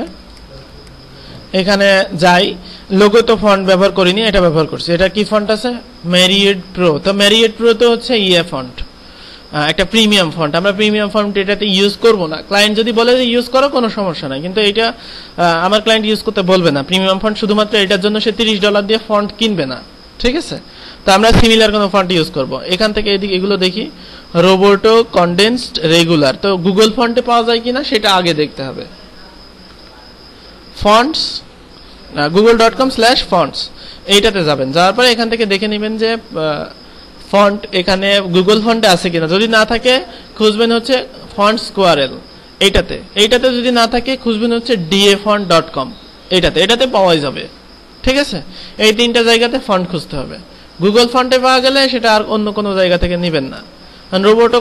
এখানে যাই, লোগো তো ফন্ট ব্যবহার করিনি, এটা ব্যবহার করছি। এটা কি ফন্ট আছে? ম্যারিয়েড প্রো। তো ম্যারিয়েড প্রো তো হচ্ছে ফন্ট, একটা প্রিমিয়াম ফন্ট। আমরা প্রিমিয়াম ফন্ট এটাতে ইউজ করব না। ক্লায়েন্ট যদি বলে যে ইউজ করো, কোনো সমস্যা নাই, কিন্তু এটা আমার ক্লায়েন্ট ইউজ করতে বলবে না। প্রিমিয়াম ফন্ট শুধুমাত্র এটার জন্য সে $30 দিয়ে ফন্ট কিনবে না, ঠিক আছে? তো আমরা সিমিলার কোনো ফন্ট ইউজ করব। এখান থেকে এদিকে এগুলো দেখি, রোবোটো, কনডেন্সড, রেগুলার। তো গুগল ফন্টে পাওয়া যায় কিনা সেটা আগে দেখতে হবে। ফন্টস, google.com/fonts এইটাতে যাবেন। যাওয়ার পরে এখান থেকে দেখে নেবেন যে ফন্ট এখানে গুগল ফন্টে আছে কিনা। যদি না থাকে খুঁজবেন হচ্ছে ফন্ট স্কোয়ারেল, এইটাতে যদি না থাকে খুঁজবেন হচ্ছে dafont.com, এটাতে পাওয়াই যাবে, ঠিক আছে? এই তিনটা জায়গাতে ফন্ট খুঁজতে হবে। গুগল ফন্টে পাওয়া গেলে সেটা আর অন্য কোনো জায়গা থেকে নেবেন না। রোবোটো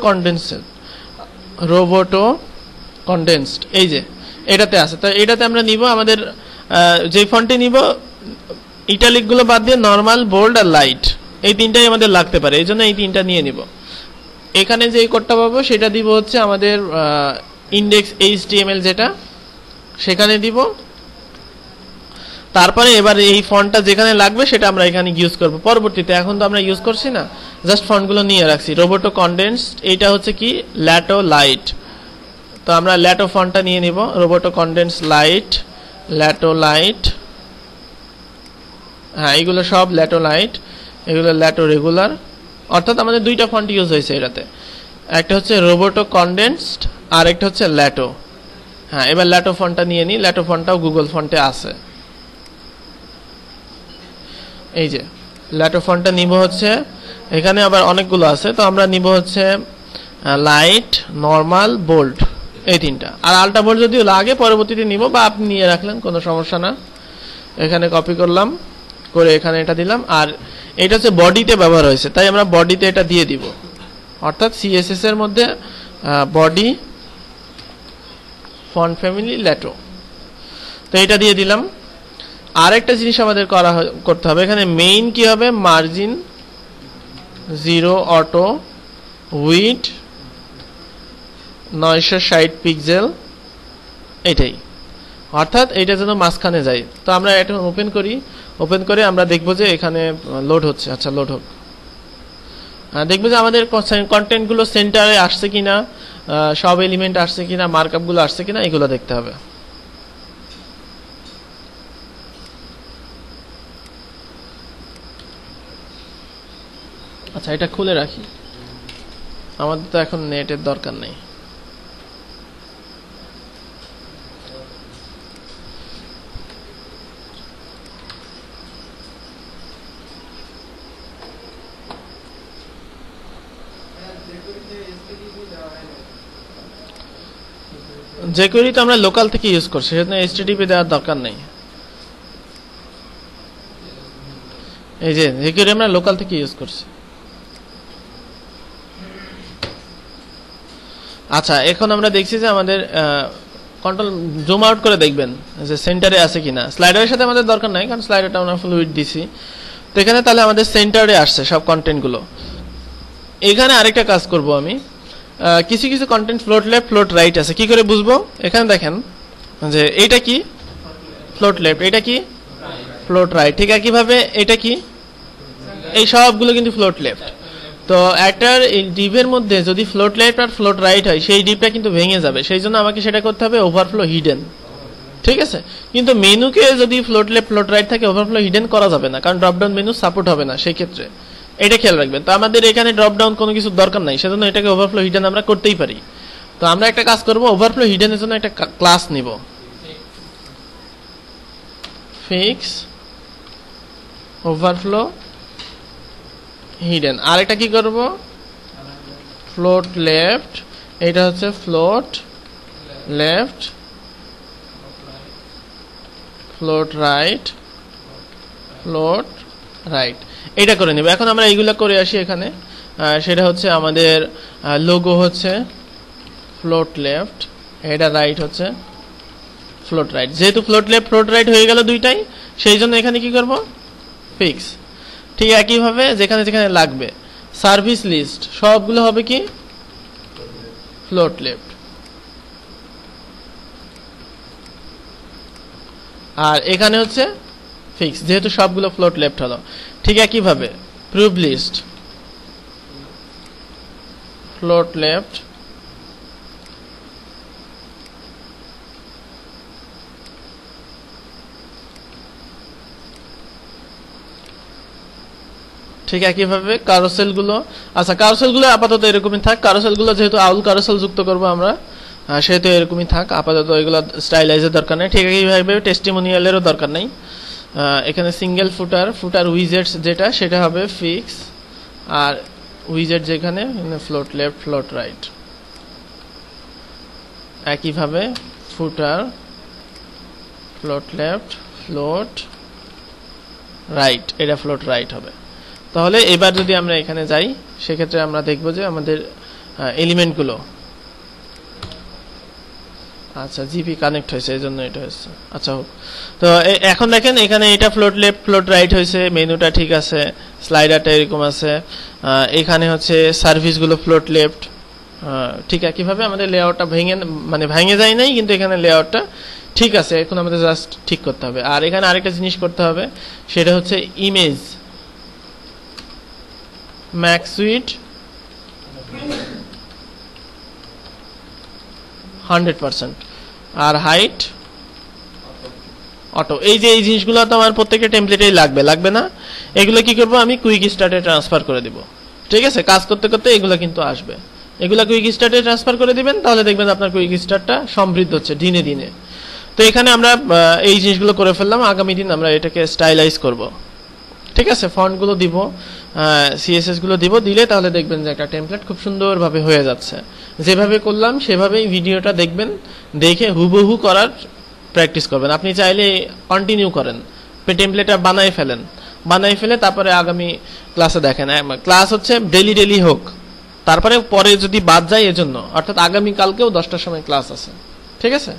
কনডেন্সড এই যে এটাতে আছে, তো এটাতে আমরা নিব। আমাদের যে ফন্টে নিব, ইটালিক গুলো বাদ দিয়ে নরমাল, বোল্ড আর লাইট, এই তিনটাই আমাদের লাগতে পারে, এই জন্য এই তিনটা নিয়ে নিব। এখানে যে কোডটা পাবো সেটা দিব হচ্ছে আমাদের ইন্ডেক্স HTML, যেটা সেখানে দিব। তারপরে এবার এই ফন্টটা যেখানে লাগবে সেটা আমরা এখানে ইউজ করব পরবর্তীতে। এখন তো আমরা ইউজ করছি না, জাস্ট ফন্টগুলো নিয়ে রাখছি। রোবোটো কনডেন্সড, এইটা হচ্ছে কি ল্যাটো লাইট। তো আমরা ল্যাটো ফন্টটা নিয়ে নিব, Roboto condensed light, Lato light. হ্যাঁ, এগুলো সব ল্যাটো লাইট, এগুলো ল্যাটো রেগুলার। অর্থাৎ আমাদের দুইটা ফন্ট ইউজ হয়েছে এটাতে, একটা হচ্ছে রোবোটো কনডেন্সড আর একটা হচ্ছে ল্যাটো। হ্যাঁ, এবার ল্যাটো ফন্টটা নিয়ে নিই। ল্যাটো ফন্টটাও গুগল ফন্টে আছে। এই যে ল্যাটো ফন্টটা নিব হচ্ছে, এখানে আবার অনেকগুলো আছে, তো আমরা নিব হচ্ছে লাইট, নর্মাল, বোল্ড, এই তিনটা। আর আলট্রা বোল্ড যদিও লাগে পরবর্তীতে নিব, বা আপনি নিয়ে রাখলেন, কোনো সমস্যা না। এখানে কপি করলাম, করে এখানে এটা দিলাম। আর এটা হচ্ছে বডিতে ব্যবহার হয়েছে, তাই আমরা বডিতে এটা দিয়ে দিব, অর্থাৎ সিএসএস এর মধ্যে বডি ফন্ট ফ্যামিলি ল্যাটো, তো এটা দিয়ে দিলাম। আরেকটা জিনিস আমাদের করতে হবে, এখানে মেইন কি হবে, মার্জিন 0 অটো উইড 960 পিক্সেল, এটাই, অর্থাৎ এটা যেন মাঝখানে যায়। তো আমরা এটা ওপেন করি, ওপেন করে আমরা দেখবো যে এখানে লোড হচ্ছে। আচ্ছা, লোড হোক, দেখবো যে আমাদের কন্টেন্টগুলো সেন্টারে আসছে কিনা, সব এলিমেন্ট আসছে কিনা, মার্কআপগুলো আসছে কিনা, এগুলো দেখতে হবে। আচ্ছা, এটা খুলে রাখি, আমাদের তো এখন নেটের দরকার নেই। jQuery তো আমরা লোকাল থেকে ইউজ করছি, সেজন্য HTTP দেওয়ার দরকার নেই। এই যে jQuery আমরা লোকাল থেকে ইউজ করছি। আচ্ছা, এখন আমরা দেখছি যে আমাদের কন্ট্রোল জুম আউট করে দেখবেন যে সেন্টারে আছে কিনা। স্লাইডারের সাথে আমাদের দরকার নাই, কারণ স্লাইডারটা আমরা ফুল উইডথ দিছি। তো এখানে তাহলে আমাদের সেন্টারে আসছে সব কন্টেন্টগুলো। এখানে আরেকটা কাজ করব আমি, কিছু কিছু content float left float right আছে, কি করে বুঝবো? এখানে দেখেন যে এইটা কি ফ্লোট লেফট, এটা কি ফ্লোট রাইট, ঠিক একইভাবে এটা কি, এই সবগুলো কিন্তু ফ্লোট লেফট। তো একটার ডিভের মধ্যে যদি ফ্লোট লেফট আর ফ্লোট রাইট হয়, সেই ডিভটা কিন্তু ভেঙে যাবে, সেই জন্য আমাকে সেটা করতে হবে ওভারফ্লো হিডেন, ঠিক আছে? কিন্তু মেনুকে যদি ফ্লোট লেফট ফ্লোট রাইট থাকে, ওভারফ্লো হিডেন করা যাবে না, কারণ ড্রপডাউন মেনু সাপোর্ট হবে না সেই ক্ষেত্রে, এটা খেয়াল রাখবেন। তো আমাদের এখানে ড্রপডাউন কোনো কিছু দরকার নাই, সেজন্য এটাকে ওভারফ্লো হিডেন আমরা করতেই পারি। তো আমরা একটা কাজ করব, ওভারফ্লো হিডেনের জন্য একটা ক্লাস নিব, ফিক্স ওভারফ্লো হিডেন। আর একটা কি করব, ফ্লোট লেফট, এটা হচ্ছে float left float right float right, এটা করে নেব। এখন আমরা এইগুলো করে আসি এখানে, সেটা হচ্ছে আমাদের লোগো হচ্ছে ফ্লোট লেফট, এটা রাইট হচ্ছে ফ্লোট রাইট। যেহেতু ফ্লোট লেফট ফ্লোট রাইট হয়ে গেল দুইটাই, সেই জন্য এখানে কি করব, ফিক্স। ঠিক একইভাবে যেখানে যেখানে লাগবে, সার্ভিস লিস্ট সবগুলো হবে কি ফ্লোট লেফট, আর এখানে হচ্ছে ফিক্স, যেহেতু সবগুলো ফ্লোট লেফট হলো। ঠিক একইভাবে প্রুফ লিস্ট ফ্লোট লেফট, ঠিক একইভাবে কারোসেল গুলো। আচ্ছা, কারোসেল গুলো আপাতত এরকমই থাক, কারোসেল গুলো যেহেতু আউল কারোসেল যুক্ত করবো আমরা, সেহেতু এরকমই থাক আপাতত, এগুলো স্টাইলাইজের দরকার নেই। ঠিক একইভাবে টেস্টিমোনিয়ালেরও দরকার নেই। এখানে সিঙ্গেল ফুটার ফুটার উইজেটস যেটা, সেটা হবে ফিক্স, আর উইজেট যেখানে ফ্লোট লেফট ফ্লোট রাইট। একইভাবে ফুটার ফ্লোট লেফট ফ্লোট রাইট, এটা ফ্লোট রাইট হবে। তাহলে এবার যদি আমরা এখানে যাই, সেক্ষেত্রে আমরা দেখব যে আমাদের এলিমেন্টগুলো, আচ্ছা জিপি কানেক্ট হয়েছে, এই জন্য এটা হয়েছে। আচ্ছা হোক, তো এখন দেখেন এখানে এটা ফ্লোট লেফট ফ্লোট রাইট হয়েছে, মেনুটা ঠিক আছে, স্লাইডারটা এরকম আছে, এখানে হচ্ছে সার্ভিসগুলো ফ্লোট লেফট। ঠিক একইভাবে আমাদের লেআউটটা ভেঙে যায় নাই, কিন্তু এখানে লেআউটটা ঠিক আছে। এখন আমাদের জাস্ট ঠিক করতে হবে। আর এখানে আরেকটা জিনিস করতে হবে, সেটা হচ্ছে ইমেজ ম্যাক্স উইডথ 100%, আর হাইট অটো। এই যে এই জিনিসগুলো তো আমার প্রত্যেকটা টেমপ্লেটেই লাগবে না, এগুলো কি করব, আমি কুইক স্টার্টে ট্রান্সফার করে দিব। ঠিক আছে, কাজ করতে করতে এগুলো কিন্তু আসবে, এগুলো কুইক স্টার্টে ট্রান্সফার করে দিবেন, তাহলে দেখবেন আপনার কুইক স্টার্টটা সমৃদ্ধ হচ্ছে দিনে দিনে। তো এখানে আমরা এই জিনিসগুলো করে ফেললাম, আগামী দিন আমরা এটাকে স্টাইলাইজ করব। ঠিক আছে, ফন্টগুলো দিব, সিএসএস গুলো দিব, দিলে তাহলে দেখবেন যে একটা টেমপ্লেট খুব সুন্দরভাবে হয়ে যাচ্ছে। যেভাবে করলাম সেভাবেই ভিডিওটা দেখবেন, দেখে হুবহু করার প্র্যাকটিস করবেন। আপনি চাইলে কন্টিনিউ করেন, টেমপ্লেটটা বানাই ফেলে তারপরে আগামী ক্লাসে দেখেন। ক্লাস হচ্ছে ডেলি হোক, তারপরে পরে যদি বাদ যায় এজন্য, অর্থাৎ আগামী কালকেও 10টার সময় ক্লাস আছে। ঠিক আছে।